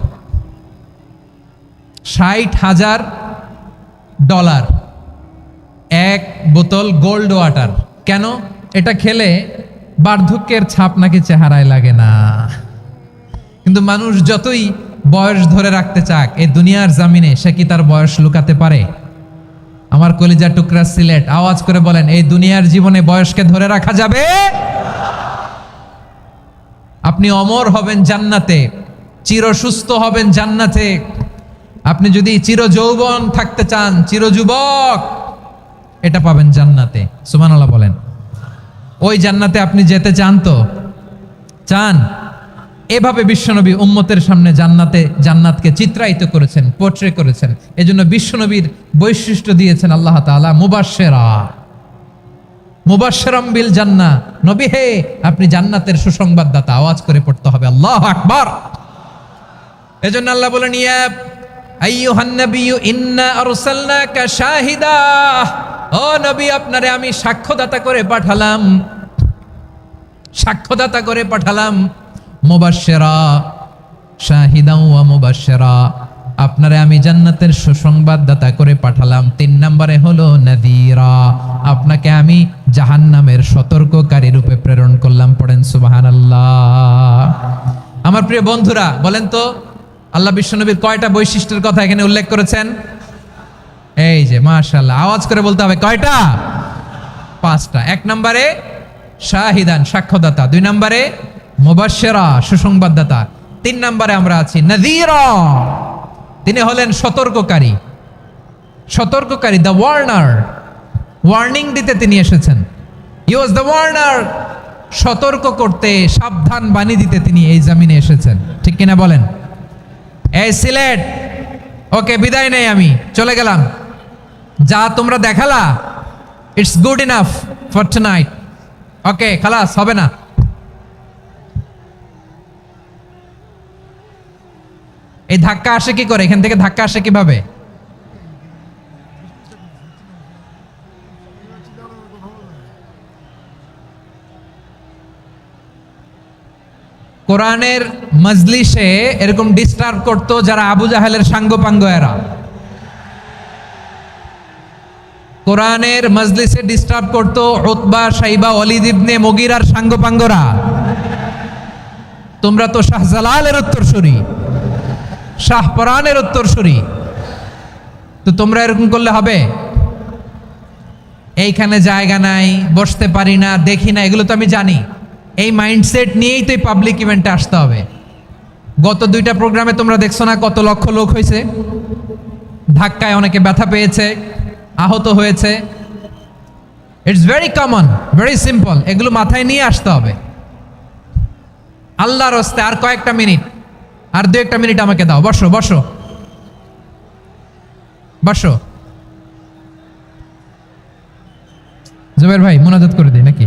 $60,000 1 বোতল গোল্ড ওয়াটার। কেন? এটা খেলে বার্ধক্যের ছাপ নাকি চেহারায় লাগে না। কিন্তু মানুষ যতই বয়স ধরে রাখতে চাক এই দুনিয়ার জামিনে, সে কি তার বয়স লুকাতে পারে? আমার কলিজা টুকরা সিলেট, আওয়াজ করে বলেন, এই দুনিয়ার জীবনে বয়সকে ধরে রাখা যাবে? আপনি অমর হবেন জান্নাতে, চির সুস্থ হবেন জান্নাতে। আপনি যদি চির যৌবন থাকতে চান, চির যুবক, এটা পাবেন জান্নাতে। সুবহানাল্লাহ বলেন। ওই জান্নাতে আপনি যেতে চান তো? চান? এভাবে বিশ্বনবী উম্মতের সামনে জান্নাতকে চিত্রায়িত করেছেন, পোর্ট্রে করেছেন। এজন্য বিশ্বনবীর বৈশিষ্ট্য দিয়েছেন আল্লাহ তাআলা মুবাশশিরাম বিল জান্নাহ। নবী হে, আপনি জান্নাতের সুসংবাদদাতা। আওয়াজ করে পড়তে হবে আল্লাহু আকবার। এজন্য আল্লাহ বলেন, ইয়া আইয়ুহান নাবিয়্যু ইন্না আরসালনাকা শাহিদা, ও নবী, আপনারে আমি সাক্ষ্যদাতা করে পাঠালাম, সাক্ষ্যদাতা করে পাঠালাম। মুবাশশিরা, শাহিদাও ওয়া মুবাশশিরা, আপনারে আমি জান্নাতের সুসংবাদদাতা করে পাঠালাম। 3 নম্বরে হলো নাযীরা, আপনাকে আমি জাহান্নামের সতর্ককারী রূপে প্রেরণ করলাম। পড়েন সুবহানাল্লাহ। আমার প্রিয় বন্ধুরা, বলেন তো আল্লাহ বিশ্বনবীর কয়টা বৈশিষ্ট্যের কথা এখানে উল্লেখ করেছেন? এই যে মাশাআল্লাহ, আওয়াজ করে বলতে হবে, কয়টা? 5টা। 1 নম্বরে শাহিদান, সাক্ষ্যদাতা। 2 নম্বরে মুবাশশিরা, সুসংবাদদাতা। 3 নম্বরে আমরা আছি নাযীরা, তিনি হলেন সতর্ককারী। সতর্ককারী, দ্য ওয়ার্নার, ওয়ার্নিং দিতে তিনি এসেছেন। হি ওয়াজ দ্য ওয়ার্নার, সতর্ক করতে, সাবধান বাণী দিতে তিনি এই জমিনে এসেছেন। ঠিক কিনা বলেন? এই সিলেট, ওকে, বিদায় নেই, আমি চলে গেলাম। যা তোমরা দেখালা, it's good enough for tonight. Okay, খালাস, হবে না। এই ধাক্কা আসে কি করে? এখান থেকে ধাক্কা আসে কিভাবে? কোরআনের মজলিসে এরকম ডিস্টার্ব করতো যারা আবু জাহেলের সাঙ্গপাঙ্গ এরা। কোরআনের মজলিসে ডিস্টার্ব করতো উতবা, শাইবা, ওয়ালিদ ইবনে মুগীরার সাঙ্গপাঙ্গরা। তোমরা তো শাহজালালের উত্তরসূরি, শাহপরানের উত্তরসূরি, তো তোমরা এরকম করলে হবে? এইখানে জায়গা নাই, বসতে পারি না, দেখি না, এগুলো তো আমি জানি। এই মাইন্ডসেট নিয়েই তো এই পাবলিক ইভেন্টে আসতে হবে। গত 2টা প্রোগ্রামে তোমরা দেখছো না কত লক্ষ লোক হয়েছে? ধাক্কায় অনেকে ব্যথা পেয়েছে, আহত হয়েছে। It's very common, very simple. এগুলো মাথায় নিয়ে আসতে হবে। আল্লাহর হস্তে আর কয়েকটা মিনিট, আর 2-1 মিনিট আমাকে দাও। বসো বসো বসো। জুবাইর ভাই মুনাজাত করে দিই নাকি?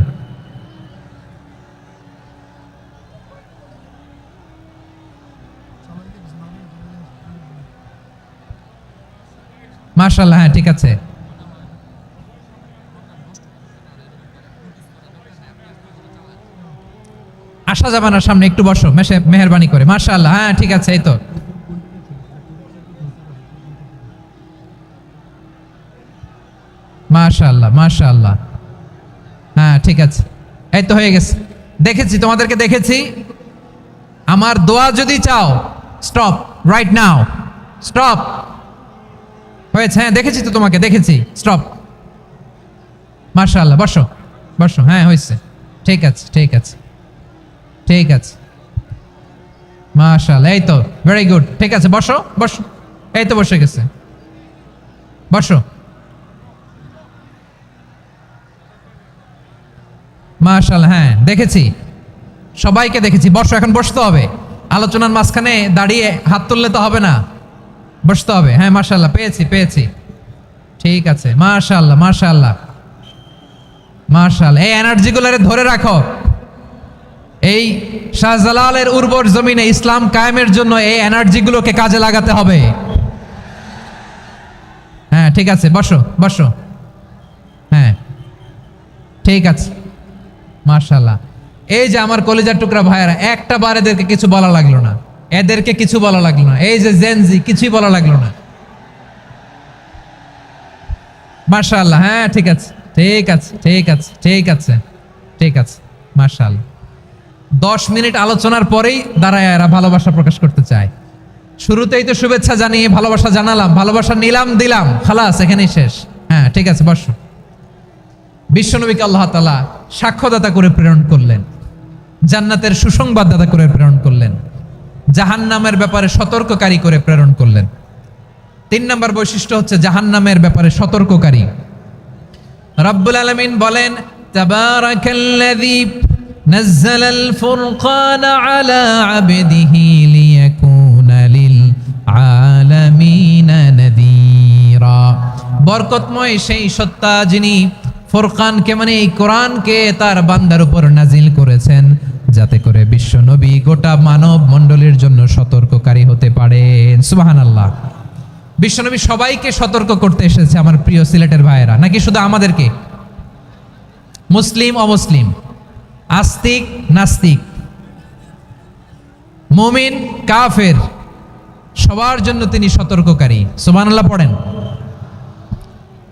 মাশাআল্লাহ, হ্যাঁ ঠিক আছে। আসা যাবে না সামনে, একটু বসো মেহেরবানি করে। মাশাআল্লাহ, হ্যাঁ ঠিক আছে। এই তো মাশাআল্লাহ মাশাআল্লাহ, হ্যাঁ ঠিক আছে। এই তো হয়ে গেছে, দেখেছি তোমাদেরকে, দেখেছি। আমার দোয়া যদি চাও, স্টপ রাইট নাও, স্টপ। হয়েছে, হ্যাঁ দেখেছি তো তোমাকে, দেখেছি, স্টপ। মাশাআল্লাহ, বসো বসো, হ্যাঁ হয়েছে, ঠিক আছে ঠিক আছে ঠিক আছে। মাশাআল্লাহ, এই তো ভেরি গুড, ঠিক আছে, বসো বসো। এই তো বসে গেছে, বসো। মাশাআল্লাহ, হ্যাঁ দেখেছি, সবাইকে দেখেছি। বসো, এখন বসতে হবে। আলোচনার মাঝখানে দাঁড়িয়ে হাত তুললে তো হবে না, বসতে হবে। হ্যাঁ মাশাআল্লাহ, পেয়েছি পেয়েছি, ঠিক আছে। মাশাআল্লাহ মাশাআল্লাহ মাশাআল্লাহ, এই এনার্জিগুলোরে ধরে রাখো। এই শাহজালালের উর্বর জমিনে ইসলাম কায়েমের জন্য এই এনার্জিগুলোকে কাজে লাগাতে হবে। হ্যাঁ ঠিক আছে, বসো বসো, হ্যাঁ ঠিক আছে। মাশাআল্লাহ, এই যে আমার কলিজার টুকরা ভাইয়েরা, একটা বার এদেরকে কিছু বলা লাগলো না, এদেরকে কিছু বলা লাগলো না। এই যে জেনজি, কিছুই বলা লাগলো না। মাশাআল্লাহ, হ্যাঁ ঠিক আছে ঠিক আছে ঠিক আছে ঠিক আছে ঠিক আছে। মাশাআল্লাহ, 10 মিনিট আলোচনার পরেই দাঁড়ায় এরা ভালোবাসা প্রকাশ করতে চায়। শুরুতেই তো শুভেচ্ছা জানিয়ে ভালোবাসা জানালাম, ভালোবাসা নিলাম দিলাম, খালাস এখানেই শেষ। হ্যাঁ ঠিক আছে, বসো। বিশ্বনবীকে আল্লাহ তাআলা সাক্ষ্যদাতা করে প্রেরণ করলেন, জান্নাতের সুসংবাদদাতা করে প্রেরণ করলেন, জাহান্নামের ব্যাপারে সতর্ককারী করে প্রেরণ করলেন। 3 নম্বর বৈশিষ্ট্য হচ্ছে জাহান্নামের ব্যাপারে সতর্ককারী। রব্বুল আলামিন বলেন, তাবারাকাল্লাযী নাযালাল ফুরকানা আলা আবদিহি লিয়াকুনা লিল আলামিনা নাযীরা। বরকতময় সেই সত্তা যিনি ফুরকানকে মানে এই কোরআনকে তার বান্দার উপর নাজিল করেছেন, যাতে করে বিশ্ব নবী গোটা মানব মণ্ডলীর জন্য সতর্ককারী হতে পারেন। সুবহানাল্লাহ। বিশ্বনবী সবাইকে সতর্ক করতে এসেছে, আমার প্রিয় সিলেটের ভাইয়েরা, নাকি শুধু আমাদেরকে? মুসলিম অমুসলিম, আস্তিক নাস্তিক, মুমিন কাফের, সবার জন্য তিনি সতর্ককারী। সুবহানাল্লাহ পড়েন।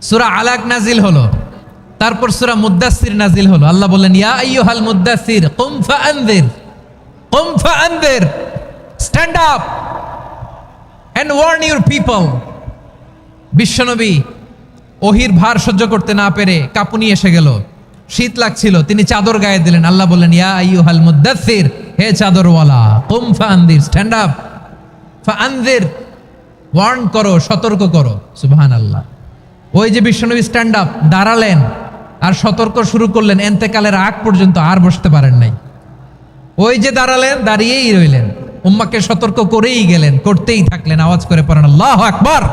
সূরা আলাক নাজিল হলো, তারপর সূরা মুদ্দাসসির নাজিল হলো। আল্লাহ বললেন, ইয়া আইয়ুহাল মুদ্দাসসির কুম ফাআনযির, stand up and warn your people. বিশ্বনবী ওহির ভার সহ্য করতে না পেরে কাঁপুনি এসে গেল, শীত লাগছিল, তিনি চাদর গায়ে দিলেন। আল্লাহ বললেন, ইয়া আইয়ুহাল মুদ্দাসসির, হে চাদরওয়ালা, কুম ফাআনযির, স্ট্যান্ড আপ, ফাআনযির, ওয়ার্ন করো, সতর্ক করো। সুবহানাল্লাহ। ওই যে বিশ্বনবী স্ট্যান্ড আপ, দাঁড়ালেন আর সতর্ক শুরু করলেন, এন্তেকালের আগ পর্যন্ত আর বসতে পারেন নাই। ওই যে দাঁড়ালেন, দাঁড়িয়েই রইলেন, উম্মাকে সতর্ক করেই গেলেন, করতেই থাকলেন। আওয়াজ করে পড়েন আল্লাহু আকবার।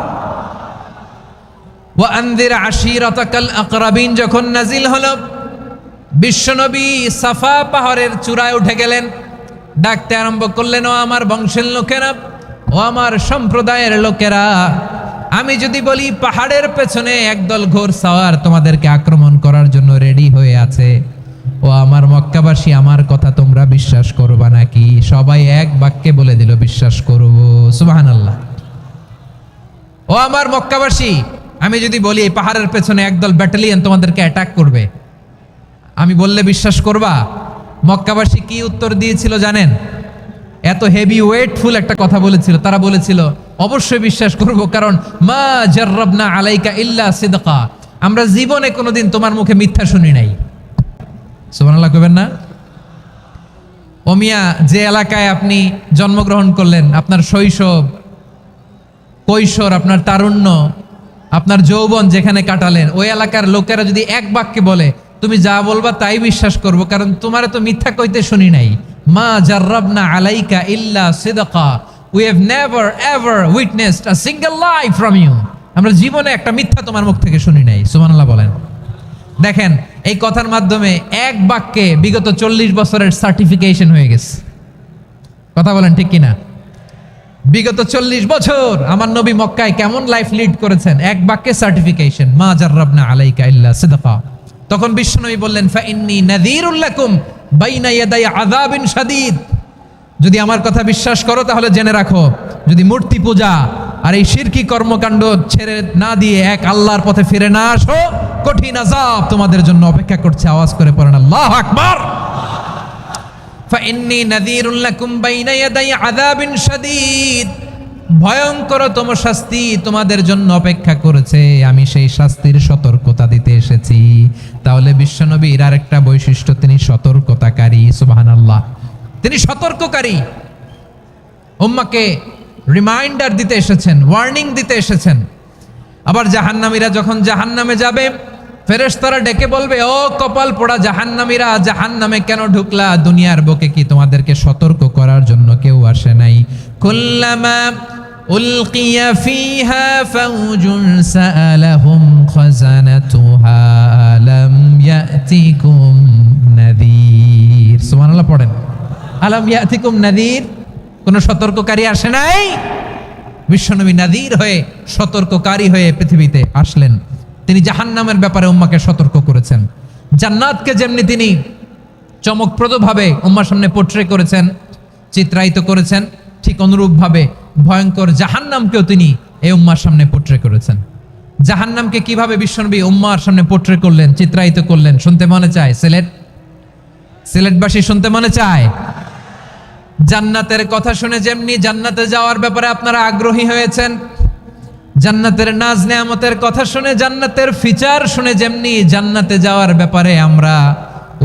ওয়া আনযির আশীরাতাকাল আকরাবিন যখন নাজিল হলো, বিশ্বনবী সাফা পাহাড়ের চূড়ায় উঠে গেলেন, ডাকতে আরম্ভ করলেন, ও আমার বংশের লোকেরা, ও আমার সম্প্রদায়ের লোকেরা, আমি যদি বলি পাহাড়ের পেছনে একদল ঘোড়সাওয়ার তোমাদেরকে আক্রমণ করার জন্য রেডি হয়ে আছে, ও আমার মক্কাবাসী, আমার কথা তোমরা বিশ্বাস করবা নাকি? সবাই এক বাক্যে বলে দিল, বিশ্বাস করব। সুবহানাল্লাহ। ও আমার মক্কাবাসী, আমি যদি বলি এই পাহাড়ের পেছনে একদল ব্যাটালিয়ন তোমাদেরকে অ্যাটাক করবে, আমি বললে বিশ্বাস করবা? মক্কাবাসী কি উত্তর দিয়েছিল জানেন? এত হেভি ওয়েটফুল একটা কথা বলেছিল। তারা বলেছিল, অবশ্যই বিশ্বাস করব, কারণ মা জাররাবনা আলাইকা ইল্লা সিদকা, আমরা জীবনে কোনোদিন তোমার মুখে মিথ্যা শুনি নাই। সুবহানাল্লাহ কইবেন না? ও মিয়া, যে এলাকায় আপনি জন্মগ্রহণ করলেন, আপনার শৈশব, কৈশোর, আপনার তারুণ্য, আপনার যৌবন যেখানে কাটালেন, ওই এলাকার লোকেরা যদি এক বাক্যে বলে তুমি যা বলবা তাই বিশ্বাস করব, কারণ তোমারে তো মিথ্যা কইতে শুনি নাই, মা জাররাবনা আলাইকা ইল্লা সিদকা, we have never ever witnessed a single lie from you. আমরা জীবনে একটা মিথ্যা তোমার মুখ থেকে শুনি নাই। সুবহানাল্লাহ বলেন। দেখেন এই কথার মাধ্যমে এক বাক্যে বিগত 40 বছরের সার্টিফিকেশন হয়ে গেছে। কথা বলেন ঠিক কিনা? বিগত 40 বছর আমার নবী মক্কায় কেমন লাইফ লিড করেছেন, এক বাক্যে সার্টিফিকেশন, মা জাররাবনা আলাইকা ইল্লা সিদকা। তখন বিশ্বনবী বললেন, ফা ইন্নী নাযীরুল লাকুম বাইনা ইয়াদাই আযাবিন শাদীদ। যদি আমার কথা বিশ্বাস করো তাহলে জেনে রাখো, যদি মূর্তি পূজা আর এই শিরকি কর্মকাণ্ড ছেড়ে না দিয়ে এক আল্লাহর পথে ফিরে না আসো, কঠিন আযাব তোমাদের জন্য অপেক্ষা করছে। আওয়াজ করে পড়েন আল্লাহু আকবার। ফাইন্নী নাযীরুল লাকুম বাইনা ইয়াদাই আযাবিন শাদীদ, ভয়ঙ্করতম শাস্তি তোমাদের জন্য অপেক্ষা করেছে, আমি সেই শাস্তির সতর্কতা দিতে এসেছি। তাহলে বিশ্বনবীর আরেকটা বৈশিষ্ট্য, তিনি সতর্কতাকারী। সুবহানাল্লাহ, তিনি সতর্ককারী। উম্মাহকে রিমাইন্ডার দিতে এসেছেন, ওয়ার্নিং দিতে এসেছেন। আবার জাহান্নামীরা যখন জাহান্নামে যাবে, ফেরেশতারা ডেকে বলবে, ও কপাল পোড়া জাহান্নামীরা, জাহান্নামে কেন ঢুকলা? দুনিয়ার বুকে কি তোমাদেরকে সতর্ক করার জন্য কেউ আসে নাই? কুল্লামা উলকিয়া ফিহা ফাউজুন সাআলাহুম খাযানাতুহা আলাম ইয়াতিকুম নাযীর। সুবহানাল্লাহ পড়েন। আলাম ইয়াতিকুম নাযীর, কোন সতর্ককারী আসে নাই? বিশ্বনবী নাযীর হয়ে, সতর্ককারী হয়ে পৃথিবীতে আসলেন। তিনি জাহান্নামের ব্যাপারে উম্মাকে সতর্ক করেছেন। জান্নাতকে যেমনি তিনি চমকপ্রদভাবে উম্মার সামনে পোট্রে করেছেন, চিত্রায়িত করেছেন, ঠিক অনুরূপভাবে ভয়ঙ্কর জাহান্নামকেও তিনি এই উম্মার সামনে পোট্রে করেছেন। জাহান্নামকে কিভাবে বিশ্বনবী উম্মার সামনে পোট্রে করলেন, চিত্রায়িত করলেন, শুনতে মনে চায়? সিলেটবাসী শুনতে মনে চায়? জান্নাতের কথা শুনে যেমনি জান্নাতে যাওয়ার ব্যাপারে আপনারা আগ্রহী হয়েছেন, জান্নাতের নাজ নেয়ামতের কথা শুনে, জান্নাতের ফিচার শুনে যেমনি জান্নাতে যাওয়ার ব্যাপারে আমরা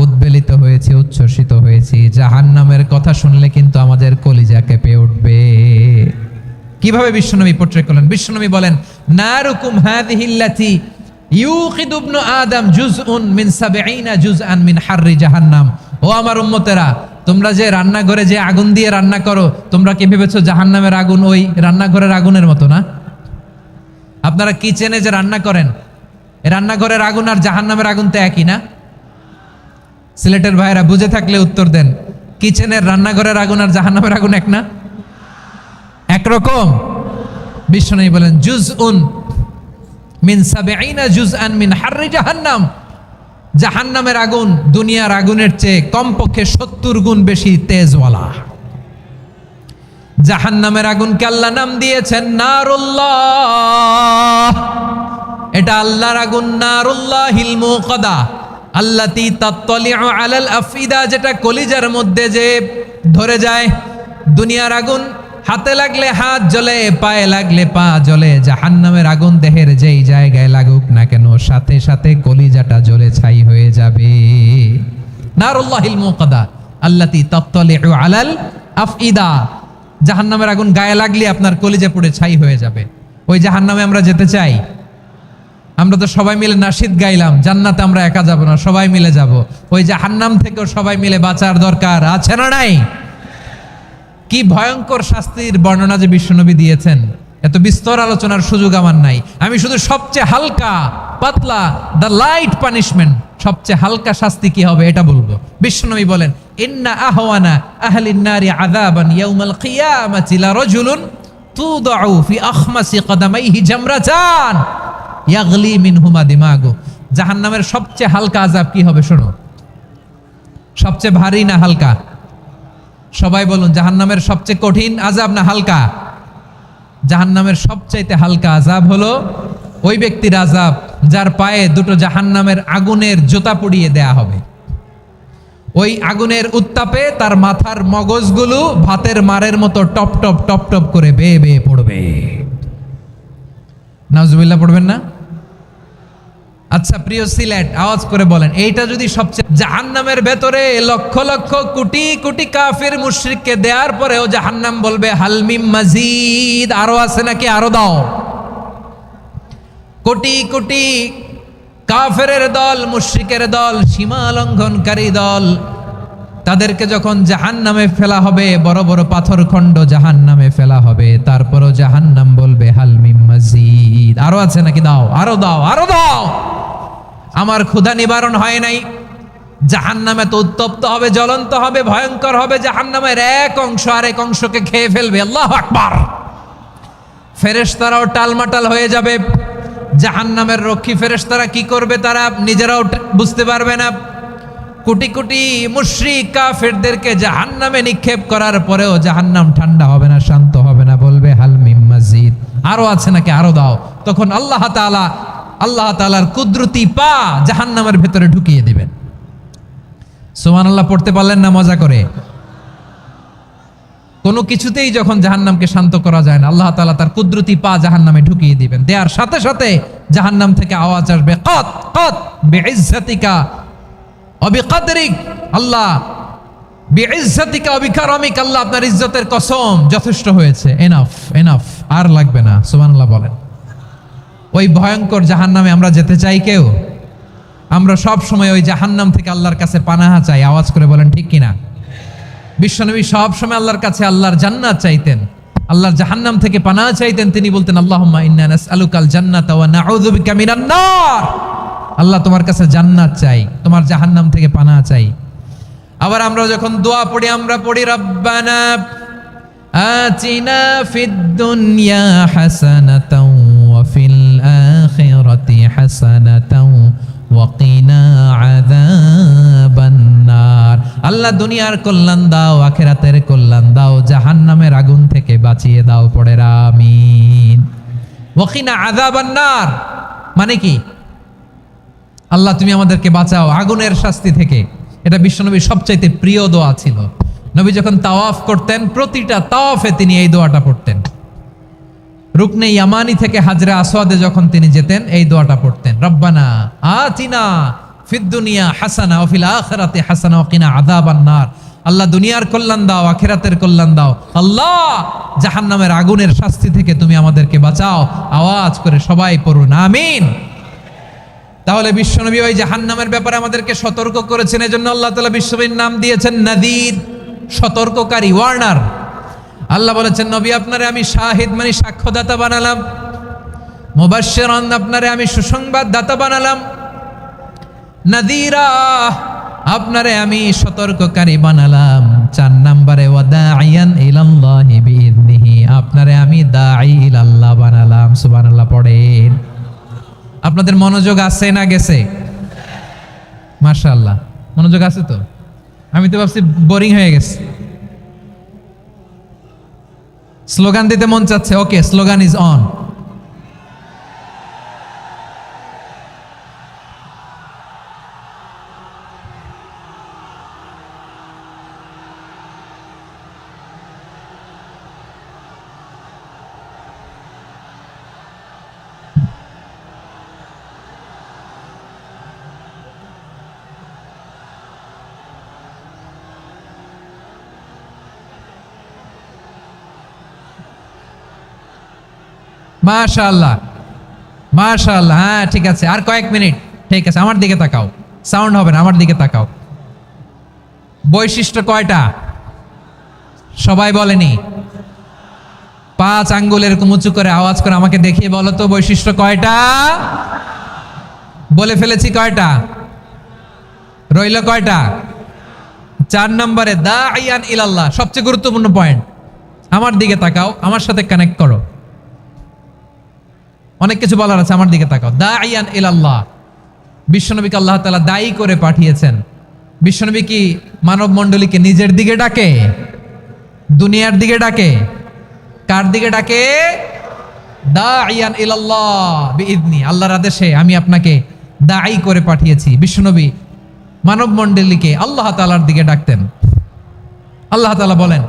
উদ্বেলিত হয়েছি, উচ্ছ্বসিত হয়েছি, জাহান্নামের কথা শুনলে কিন্তু আমাদের কলিজা কেঁপে উঠবে। কিভাবে বিশ্বনবী পোট্রে করলেন? বিশ্বনবী বলেন, নারুকুম হাযিহিল্লাতী ইউকিদু ইবনু আদম জুজউন মিন ৭০ জুজআন মিন হাররি জাহান্নাম। ও আমার উম্মতেরা, তোমরা যে রান্নাঘরে যে আগুন দিয়ে রান্না করো, তোমরা কি ভেবেছো জাহান্নামের আগুন ওই রান্নাঘরের আগুনের মতো না? আপনারা কিচেনে যে রান্না করেন, রান্নাঘরের আগুন আর জাহান্নামের আগুন তো একই না? সিলেটের ভাইরা বুঝে থাকলে উত্তর দেন, কিচেনের রান্নাঘরের আগুন আর জাহান্নামের আগুন এক না? একরকম? বিশ্বনবী বলেন, জুজউন মিন ৭০ জুজআন মিন হাররি জাহান্নাম। জাহান্নামের আগুন দুনিয়ার আগুনের চেয়ে কমপক্ষে ৭০ গুণ বেশি তেজওয়ালা। জাহান্নামের আগুনকে আল্লাহ নাম দিয়েছেন নারুল্লাহ। এটা আল্লাহর আগুন, নারুল্লাহিল মুকাদা আল্লাতী তাত্তালিউ আলাল আফইদা, যেটা কলিজার মধ্যে যে ধরে যায়। দুনিয়ার আগুন হাতে লাগলে হাত জ্বলে, পায়ে লাগলে পা জ্বলে। জাহান্নামের আগুন দেহের যেই জায়গায় লাগুক না কেন, সাথে সাথে কলিজাটা জ্বলে ছাই হয়ে যাবে। নারুল্লাহিল মুকাদা আল্লাতী তাত্তালিউ আলাল আফইদা। জাহান্নামের আগুন গায়ে লাগলে আপনার কলিজা পুড়ে ছাই হয়ে যাবে। ওই জাহান্নামে আমরা যেতে চাই? আমরা তো সবাই মিলে নাশিদ গাইলাম, জান্নাতে আমরা একা যাব না, সবাই মিলে যাব। ওই জাহান্নাম থেকেও সবাই মিলে বাঁচার দরকার আছে না নাই? কি ভয়ঙ্কর শাস্তির বর্ণনা যে বিশ্বনবী দিয়েছেন, এত বিস্তর আলোচনার সুযোগ আমার নাই। আমি শুধু সবচেয়ে হালকা পাতলা, দ্য লাইট পানিশমেন্ট, সবচেয়ে হালকা শাস্তি কি হবে এটা বলবো। বিশ্বনবী বলেন, ইন্না আহওয়ানা আহলিন নারি আযাবান ইয়াউমাল কিয়ামাতি লারাজুলুন তুদাউ ফি আখমাসি কদামাইহি জামরাতান ইয়াগলি মিনহুমা দিমাগু। জাহান্নামের সবচেয়ে হালকা আযাব কি হবে শোনো। সবচেয়ে ভারী না হালকা? সবাই বলুন, জাহান্নামের সবচেয়ে কঠিন আযাব না হালকা? জাহান্নামের সবচাইতে হালকা আযাব হলো ওই ব্যক্তির আযাব যার পায়ে দুটো জাহান্নামের আগুনের জুতা পরিয়ে দেয়া হবে। ওই আগুনের উত্তাপে তার মাথার মগজগুলো ভাতের মারের মতো টপ টপ টপ টপ করে বেয়ে বেয়ে পড়বে। নাউজুবিল্লাহ পড়বেন না? আচ্ছা প্রিয় সিলেট, আওয়াজ করে বলেন, এইটা যদি সবচেয়ে, জাহান্নামের ভেতরে লক্ষ লক্ষ কোটি কোটি কাফির মুশরিককে দেওয়ার পরেও জাহান্নাম বলবে হালমিম মাজিদ, আরো আছে নাকি, আরো দাও। কোটি কোটি কাফেরের দল, মুশরিকের দল, সীমা লঙ্ঘনকারী দল তাদেরকে যখন জাহান্নামে ফেলা হবে, বড় বড় পাথরখণ্ড জাহান্নামে ফেলা হবে, তারপরও জাহান্নাম বলবে হাল মিম মাজিদ, আরো আছে নাকি, দাও, আরো দাও, আরো দাও। আমার ক্ষুধা নিবারণ হয় নাই। জাহান্নামে তো উত্তপ্ত হবে, জ্বলন্ত হবে, ভয়ঙ্কর হবে। জাহান্নামের এক অংশ আরেক অংশকে খেয়ে ফেলবে। আল্লাহু আকবার। ফেরেশতারাও টালমাটাল হয়ে যাবে। জাহান্নামের রক্ষী ফেরেশতারা কি করবে তারা নিজেরাও বুঝতে পারবে না। কোটি কোটি মুশরিক কাফেরদেরকে জাহান্নামে নিক্ষেপ করার পরেও জাহান্নাম ঠান্ডা হবে না, শান্ত হবে না, বলবে হাল মিম মাজিদ, আরো আছে নাকি, আরো দাও। তখন আল্লাহ তাআলার কুদরতি পা জাহান্নামের ভেতরে ঢুকিয়ে দিবেন। সুবহানাল্লাহ পড়তে পারলেন না মজা করে? কোনো কিছুতেই যখন জাহান্নামকে শান্ত করা যায় না, আল্লাহ তাআলা তার কুদরতি পা জাহান্নামে ঢুকিয়ে দিবেন। দেয়ার সাথে সাথে জাহান্নাম থেকে আওয়াজ আসবে, কত কত বিইজ্জাতিকা ওয়া বিকদরিক, আল্লাহ বিইজ্জাতিকা ওয়া বিকারামিক, আল্লাহ আপনার ইজ্জতের কসম, যথেষ্ট হয়েছে, এনাফ এনাফ, আর লাগবে না। সুবহানাল্লাহ বলেন। ওই ভয়ঙ্কর জাহান্নামে আমরা যেতে চাই কেউ? আমরা সব সময় ওই জাহান্নাম থেকে আল্লাহর কাছে পানাহা চাই। আওয়াজ করে বলেন ঠিক কিনা? বিশ্বনবী সব সময় আল্লাহর কাছে আল্লাহর জান্নাত চাইতেন, আল্লাহর জাহান্নাম থেকে পানাহা চাইতেন। তিনি বলতেন আল্লাহুম্মা ইন্না নাসআলুকাল জান্নাতা ওয়া নাউযু বিকা মিনান নার, আল্লাহ তোমার কাছে জান্নাত চাই, তোমার জাহান্নাম থেকে পানাহা চাই। আবার আমরা যখন দোয়া পড়ি, আমরা পড়ি রব্বানা আতিনা ফিদ দুনিয়া হাসানাতাও ওয়া ফিল আখিরাতি হাসানাতাও ওয়া কিনা আযাবান নার, আল্লাহ দুনিয়ার কল্যাণ দাও, আখিরাতের কল্যাণ দাও, জাহান্নামের আগুন থেকে বাঁচিয়ে দাও। পড়ে আমিন। ওয়া কিনা আযাবান নার মানে কি? আল্লাহ তুমি আমাদেরকে বাঁচাও আগুনের শাস্তি থেকে। এটা বিশ্বনবীর সবচাইতে প্রিয় দোয়া ছিল। নবী যখন তাওয়াফ করতেন, প্রতিটা তাওয়াফে তিনি এই দোয়াটা পড়তেন। রুকনে ইয়ামানি থেকে হাজরে আসওয়াদে যখন তিনি যেতেন, এই দোয়াটা পড়তেন, রব্বানা আতিনা ফিদ দুনিয়া হাসানা ওয়া ফিল আখিরাতি হাসানা ওয়া কিনা আযাবান নার, আল্লাহ দুনিয়ার কল্যাণ দাও, আখিরাতের কল্যাণ দাও, আল্লাহ জাহান্নামের আগুনের শাস্তি থেকে তুমি আমাদেরকে বাঁচাও। আওয়াজ করে সবাই পড়ুন আমিন। তাহলে বিশ্বনবী ওই জাহান্নামের ব্যাপারে আমাদেরকে সতর্ক করেছেন। এজন্য আল্লাহ তাআলা বিশ্বনবীর নাম দিয়েছেন নাযীর, সতর্ককারী, ওয়ার্নার। আল্লাহ বলেছেন নবী আপনারে আমি শাহিদ মানে সাক্ষ্যদাতা বানালাম, মুবাশশিরান আপনারে আমি সুসংবাদ দাতা বানালাম, নাযীরা আপনারে আমি সতর্ককারী বানালাম। 4 নম্বরে ওয়া দাঈয়ান ইলাল্লাহি বিইذনিহি, আপনারে আমি দাঈ ইলাল্লাহ বানালাম। সুবহানাল্লাহ পড়েন। আপনাদের মনোযোগ আছে না গেছে? মাশাআল্লাহ মনোযোগ আছে তো? আমি তো ভাবছি বোরিং হয়ে গেছে। স্লোগান দিতে মন চাচ্ছে। ওকে, স্লোগান ইজ অন। মাশাআল্লাহ মাশাআল্লাহ, হ্যাঁ ঠিক আছে, আর কয়েক মিনিট। ঠিক আছে, আমার দিকে তাকাও, সাউন্ড হবে না, আমার দিকে তাকাও। বৈশিষ্ট্য কয়টা সবাই বলেনি? 5 আঙ্গুল এরকম উঁচু করে আওয়াজ করে আমাকে দেখিয়ে বলো তো বৈশিষ্ট্য কয়টা? বলে ফেলেছি কয়টা? রইল কয়টা? 4 নম্বরে দাঈয়ান ইলাল্লাহ, সবচেয়ে গুরুত্বপূর্ণ পয়েন্ট। আমার দিকে তাকাও, আমার সাথে কানেক্ট করো। অনেক কিছু বলার আছে, আমার দিকে তাকাও। দাঈয়ান ইলাল্লাহ, বিশ্বনবীকে আল্লাহ তাআলা দায়ী করে পাঠিয়েছেন। বিশ্বনবী কি মানব মণ্ডলীকে নিজের দিকে ডাকে? দুনিয়ার দিকে ডাকে? কার দিকে ডাকে? দাঈয়ান ইলাল্লাহ বিইذনি, আল্লাহর আদেশে আমি আপনাকে দায়ী করে পাঠিয়েছি। বিশ্বনবী মানব মণ্ডলীকে আল্লাহ তাআলার দিকে ডাকতেন। আল্লাহ তাআলা বলেন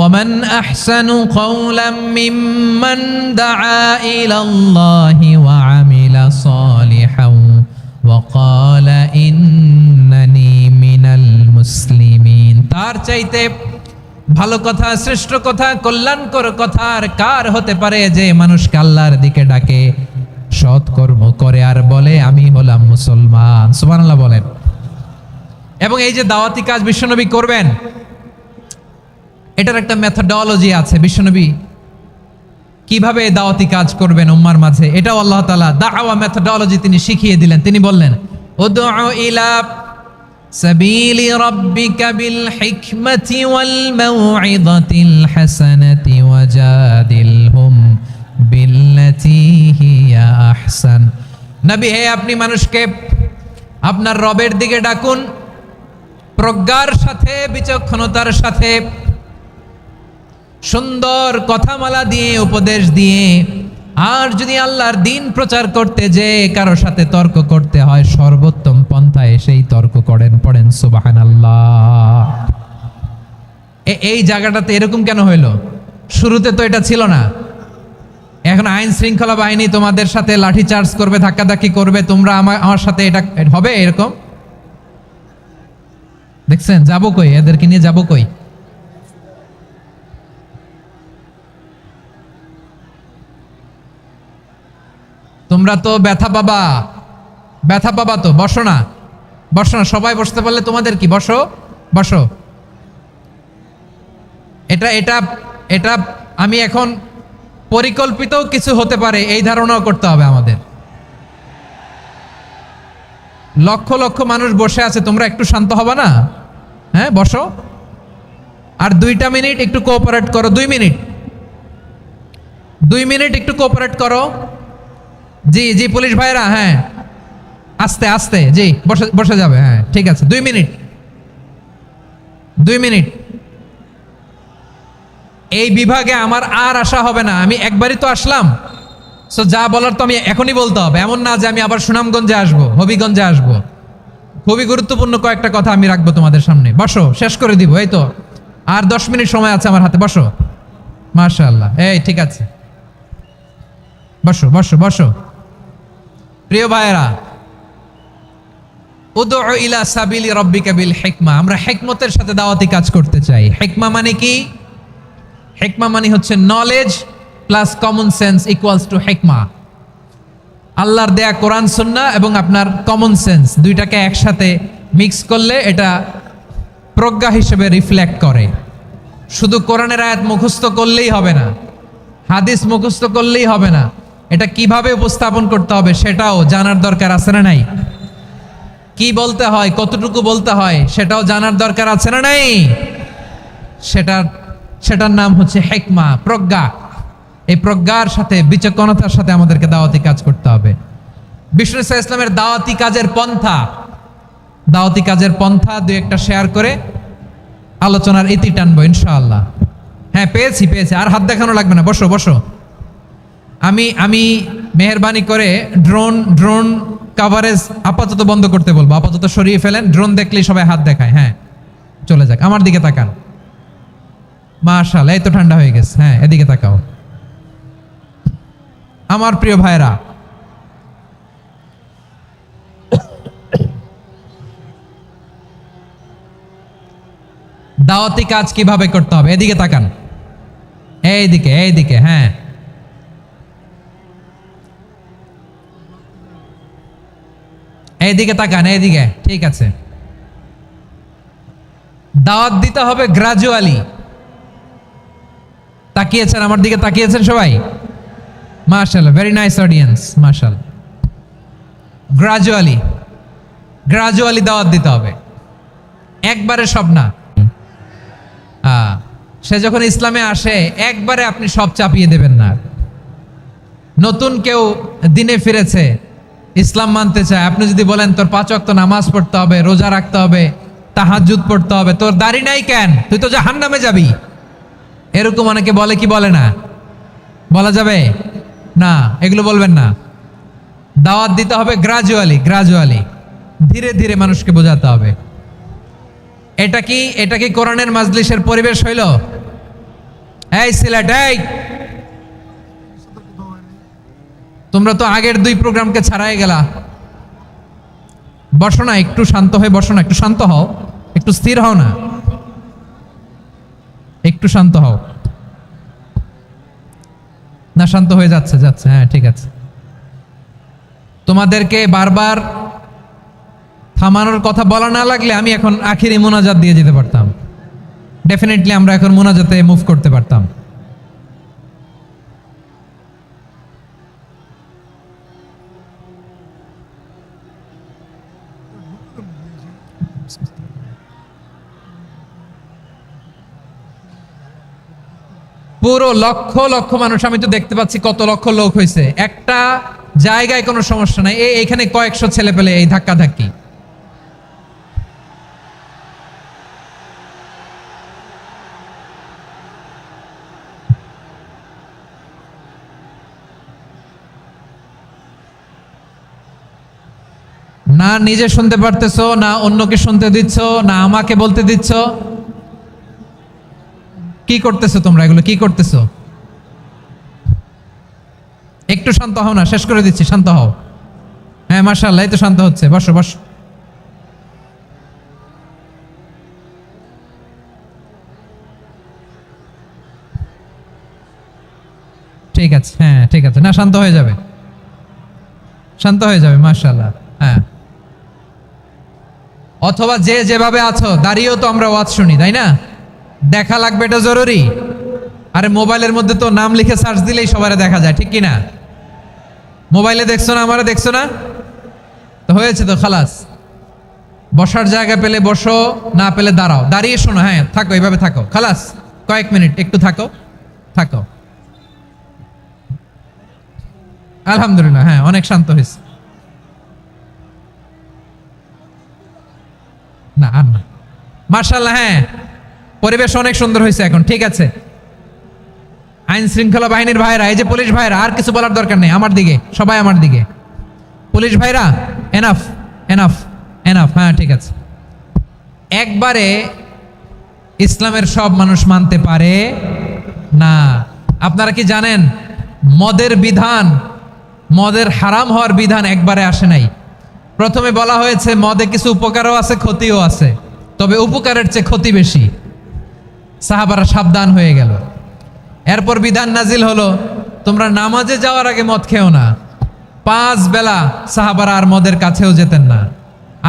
ومن أحسن قولا ممن دعا إلى الله وعمل صالحا وقال إنني من المسلمين, তার চাইতে ভালো কথা, শ্রেষ্ঠ কথা, কল্যাণকর কথা আর কার হতে পারে যে মানুষকে আল্লাহর দিকে ডাকে, সৎকর্ম করে আর বলে আমি হলাম মুসলমান। সুবহানাল্লাহ বলেন। এবং এই যে দাওয়াতি কাজ বিশ্বনবী করবেন, এটার একটা মেথডোলজি আছে। বিশ্বনবী কিভাবে দাওয়াতি কাজ করবেন উম্মার মাঝে, এটাও আল্লাহ তাআলা দাওয়া মেথডোলজি তিনি শিখিয়ে দিলেন। তিনি বললেন, উদউ ইলা সাবিলি রাব্বিকা বিল হিকমাতি ওয়াল মাউইযাতিল হাসানাতি ওয়াজাদিলহুম বিল্লাতী হিয়া আহসান। নবী হে, আপনি মানুষকে আপনার রবের দিকে ডাকুন প্রজ্ঞার সাথে, বিচক্ষণতার সাথে, সুন্দর কথামালা দিয়ে, উপদেশ দিয়ে। আর যদি আল্লাহর দিন প্রচার করতে যে কারো সাথে তর্ক করতে হয়, সর্বোত্তম পন্থায় সেই তর্ক করেন। পড়েন সুবহানাল্লাহ। এই জায়গাটাতে এরকম কেন হইল? শুরুতে তো এটা ছিল না। এখন আইন শৃঙ্খলা বাহিনী তোমাদের সাথে লাঠি চার্জ করবে, ধাক্কাধাক্কি করবে, তোমরা আমার সাথে এটা হবে এরকম? দেখছেন যাবো কই? এদেরকে নিয়ে যাবো কই? তোমরা তো ব্যথা পাবা, ব্যথা পাবা তো। বসো না, বসো না, সবাই বসতে পারলে তোমাদের কি? বসো বসো। এটা এটা এটা আমি এখন পরিকল্পিত কিছু হতে পারে এই ধারণাও করতে হবে আমাদের। লক্ষ লক্ষ মানুষ বসে আছে, তোমরা একটু শান্ত হবে না? হ্যাঁ বসো। আর 2টা মিনিট একটু কোঅপারেট করো। 2 মিনিট, 2 মিনিট একটু কোঅপারেট করো। জি জি পুলিশ ভাইরা, হ্যাঁ আস্তে আস্তে, জি বসে বসে যাবে। হ্যাঁ ঠিক আছে, 2 মিনিট, 2 মিনিট। এই বিভাগে আমার আর আসা হবে না, আমি একবারই তো আসলাম। সো যা বলার তো আমি এখনই বলতে হবে, এমন না যে আমি আবার সুনামগঞ্জে আসবো, হবিগঞ্জে আসবো। খুবই গুরুত্বপূর্ণ কয়েকটা কথা আমি রাখবো তোমাদের সামনে। বসো, শেষ করে দিব। এই তো আর 10 মিনিট সময় আছে আমার হাতে। বসো। মাশাআল্লাহ, এই ঠিক আছে, বসো বসো বসো। প্রিয় ভাইয়েরা, উদউ ইলা সাবিলি রাব্বিকা বিল হিকমা। আমরা হিকমতের সাথে দাওয়াতি কাজ করতে চাই। হিকমা মানে কি? হিকমা মানে হচ্ছে knowledge plus common sense equals to হিকমা। আল্লাহর দেয়া কোরআন সুন্নাহ এবং আপনার কমন সেন্স, দুইটাকে একসাথে মিক্স করলে এটা প্রজ্ঞা হিসেবে রিফ্লেক্ট করে। শুধু কোরআনের আয়াত মুখস্থ করলেই হবে না, হাদিস মুখস্থ করলেই হবে না, এটা কিভাবে উপস্থাপন করতে হবে সেটাও জানার দরকার আছে না নাই? কি বলতে হয়, কতটুকু বলতে হয় সেটাও জানার দরকার আছে না নাই? সেটার নাম হচ্ছে হিকমা, প্রজ্ঞা। এই প্রজ্ঞার সাথে, বিচক্ষণতার সাথে আমাদেরকে দাওয়াতি কাজ করতে হবে। বিষ্ণু ইসলামের দাওয়াতি কাজের পন্থা 2-1টা শেয়ার করে আলোচনার ইতি টানবো ইনশাআল্লাহ। হ্যাঁ পেয়েছি, আর হাত দেখানো লাগবে না। বসো বসো। আমি মেহেরবানি করে ড্রোন কাভারেজ আপাতত বন্ধ করতে বলবো, আপাতত সরিয়ে ফেলেন। ড্রোন দেখলেই সবাই হাত দেখায়। হ্যাঁ চলে যাক, আমার দিকে তাকান। মাশাআল্লাহ, এই তো ঠান্ডা হয়ে গেছে। হ্যাঁ এদিকে তাকাও। আমার প্রিয় ভাইরা, দাওয়াতি কাজ কিভাবে করতে হবে এদিকে তাকান। এইদিকে, হ্যাঁ এইদিকে তাকান, এইদিকে, ঠিক আছে। দাওয়াত দিতে হবে গ্রাজুয়ালি। তাকিয়েছেন আমার দিকে, তাকিয়েছেন সবাই? মাশাআল্লাহ, ভেরি নাইস অডিয়েন্স, মাশাআল্লাহ। গ্রাজুয়ালি দাওয়াত দিতে হবে, একবারে সব না। সে যখন ইসলামে আসে একবারে আপনি সব চাপিয়ে দেবেন না। নতুন কেউ দিনে ফিরেছে, ইসলাম মানতে চায়, আপনি যদি বলেন তোর 5 ওয়াক্ত নামাজ পড়তে হবে, রোজা রাখতে হবে, তাহাজ্জুদ পড়তে হবে, তোর দাড়ি নাই কেন, তুই তো জাহান্নামে যাবি, এরকম অনেকে বলে কি বলে না? বলা যাবে না, এগুলো বলবেন না। দাওয়াত দিতে হবে গ্রাজুয়ালি, ধীরে ধীরে মানুষকে বোঝাতে হবে। এটা কি কোরআনের মাজলিসের পরিবেশ হইল? এই সিলেট, এই তোমরা তো আগের 2 প্রোগ্রামকে ছাড়াই গেলা। বসো না, একটু শান্ত হয়ে বসো না, একটু শান্ত হও, একটু স্থির হও না, একটু শান্ত হও না। শান্ত হয়ে যাচ্ছে, হ্যাঁ ঠিক আছে। তোমাদেরকে বারবার থামানোর কথা বলা না লাগলে আমি এখন আখিরি মোনাজাত দিয়ে যেতে পারতাম। ডেফিনেটলি আমরা এখন মোনাজাতে মুভ করতে পারতাম। পুরো লক্ষ লক্ষ মানুষ, আমি তো দেখতে পাচ্ছি কত লক্ষ লোক হয়েছে একটা জায়গায়, কোনো সমস্যা নাই। এইখানে কয়েকশো ছেলে পেলে এই ধাক্কা ধাক্কি। না নিজে শুনতে পারতেছো, না অন্যকে শুনতে দিচ্ছ, না আমাকে বলতে দিচ্ছ। কি করতেছো তোমরা? এগুলো কি করতেছো? একটু শান্ত হও না, শেষ করে দিচ্ছি, শান্ত হও। হ্যাঁ মাশাআল্লাহ, এই তো শান্ত হচ্ছে। বসো বসো। ঠিক আছে, হ্যাঁ ঠিক আছে, না শান্ত হয়ে যাবে, শান্ত হয়ে যাবে মাশাআল্লাহ। হ্যাঁ, অথবা যে যেভাবে আছো দাঁড়িয়েও তো আমরা ওয়াজ শুনি, তাই না? দেখা লাগবে, এটা জরুরি। আরে মোবাইলের মধ্যে তো নাম লিখে সার্চ দিলেই সবারে দেখা যায়, ঠিক কি না? মোবাইলে দেখছো না, আমারে দেখছো না, তো হয়েছে তো, খালাস। বসার জায়গা পেলে বসো, না পেলে দাঁড়াও, দাঁড়িয়ে শোনো। হ্যাঁ থাকো, এইভাবে থাকো, খালাস। কয়েক মিনিট একটু থাকো, থাকো। আলহামদুলিল্লাহ, হ্যাঁ অনেক শান্ত হয়েছে। না আর না, মাশাআল্লাহ। হ্যাঁ পরিবেশ অনেক সুন্দর হয়েছে এখন, ঠিক আছে। আইন শৃঙ্খলা বাহিনীর ভাইরা, এই যে পুলিশ ভাইরা, আর কিছু বলার দরকার নেই, আমার দিকে সবাই, আমার দিকে। পুলিশ ভাইরা এনাফ, এনাফ, এনাফ। হ্যাঁ ঠিক আছে। একবারে ইসলামের সব মানুষ মানতে পারে না। আপনারা কি জানেন মদের বিধান, মদের হারাম হওয়ার বিধান একবারে আসে নাই। প্রথমে বলা হয়েছে মদে কিছু উপকারও আছে, ক্ষতিও আছে, তবে উপকারের চেয়ে ক্ষতি বেশি। সাহাবারা সাবধান হয়ে গেল। এরপর বিধান নাজিল হলো, তোমরা নামাজে যাওয়ার আগে মদ খেও না। 5 বেলা সাহাবারা আর মদের কাছেও যেতেন না,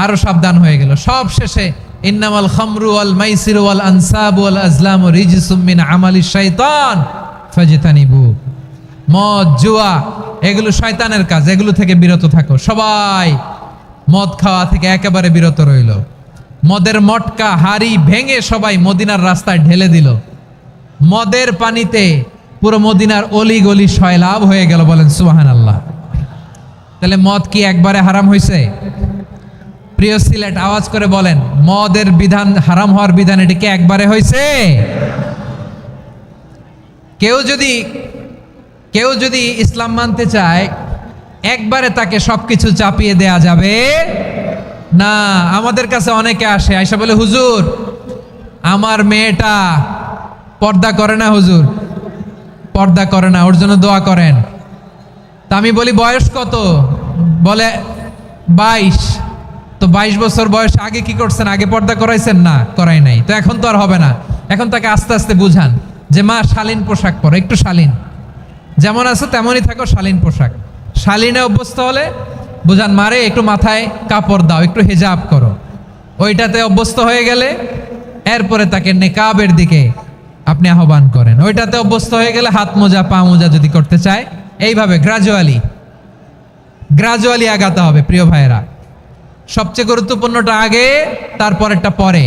আরো সাবধান হয়ে গেল। সব শেষে ইন্নামাল খামরু ওয়াল মাইসিরু ওয়াল আনসাবু ওয়াল আজলামু রিজসুম মিন আমালিশ শাইতান ফাজতানিবু। মদ, জুয়া এগুলো শয়তানের কাজ, এগুলো থেকে বিরত থাকো। সবাই মদ খাওয়া থেকে একেবারে বিরত রইল। মদের মটকা হাড়ি ভেঙে সবাই মদিনার রাস্তায় ঢেলে দিল। মদের পানিতে পুরো মদিনার অলি গলি সয়লাভ হয়ে গেল। বলেন সুবহানাল্লাহ। তাহলে মদ কি একবারে হারাম হয়েছে? প্রিয় সিলেট, আওয়াজ করে বলেন, মদের বিধান, হারাম হওয়ার বিধান, এটা কি একবারে হয়েছে? কেউ যদি ইসলাম মানতে চায়, একবারে তাকে সবকিছু চাপিয়ে দেয়া যাবে না। আমাদের কাছে অনেকে আসে, আয়সা বলে, হুজুর আমার মেয়েটা পর্দা করে না, হুজুর পর্দা করে না, ওর জন্য দোয়া করেন। তা আমি বলি বয়স কত? বলে 22। তো 22 বছর বয়স, আগে কি করছেন? আগে পর্দা করাইছেন? না, করাই নাই। তো এখন তো আর হবে না। এখন তাকে আস্তে আস্তে বুঝান যে মা শালীন পোশাক পরো, একটু শালীন, যেমন আছো তেমনই থাকো, শালীন পোশাক। শালীনে অভ্যস্ত হলে বুঝান, মারে একটু মাথায় কাপড় দাও, একটু হেজাব করো। ওইটাতে অভ্যস্ত হয়ে গেলে এরপরে তাকে নেকাবের দিকে আপনি আহ্বান করেন। ওইটাতে অভ্যস্ত হয়ে গেলে হাত মোজা, পা মোজা যদি করতে চায়, এইভাবে গ্রাজুয়ালি আগাতে হবে। প্রিয় ভাইয়েরা, সবচেয়ে গুরুত্বপূর্ণটা আগে, তারপরেরটা পরে।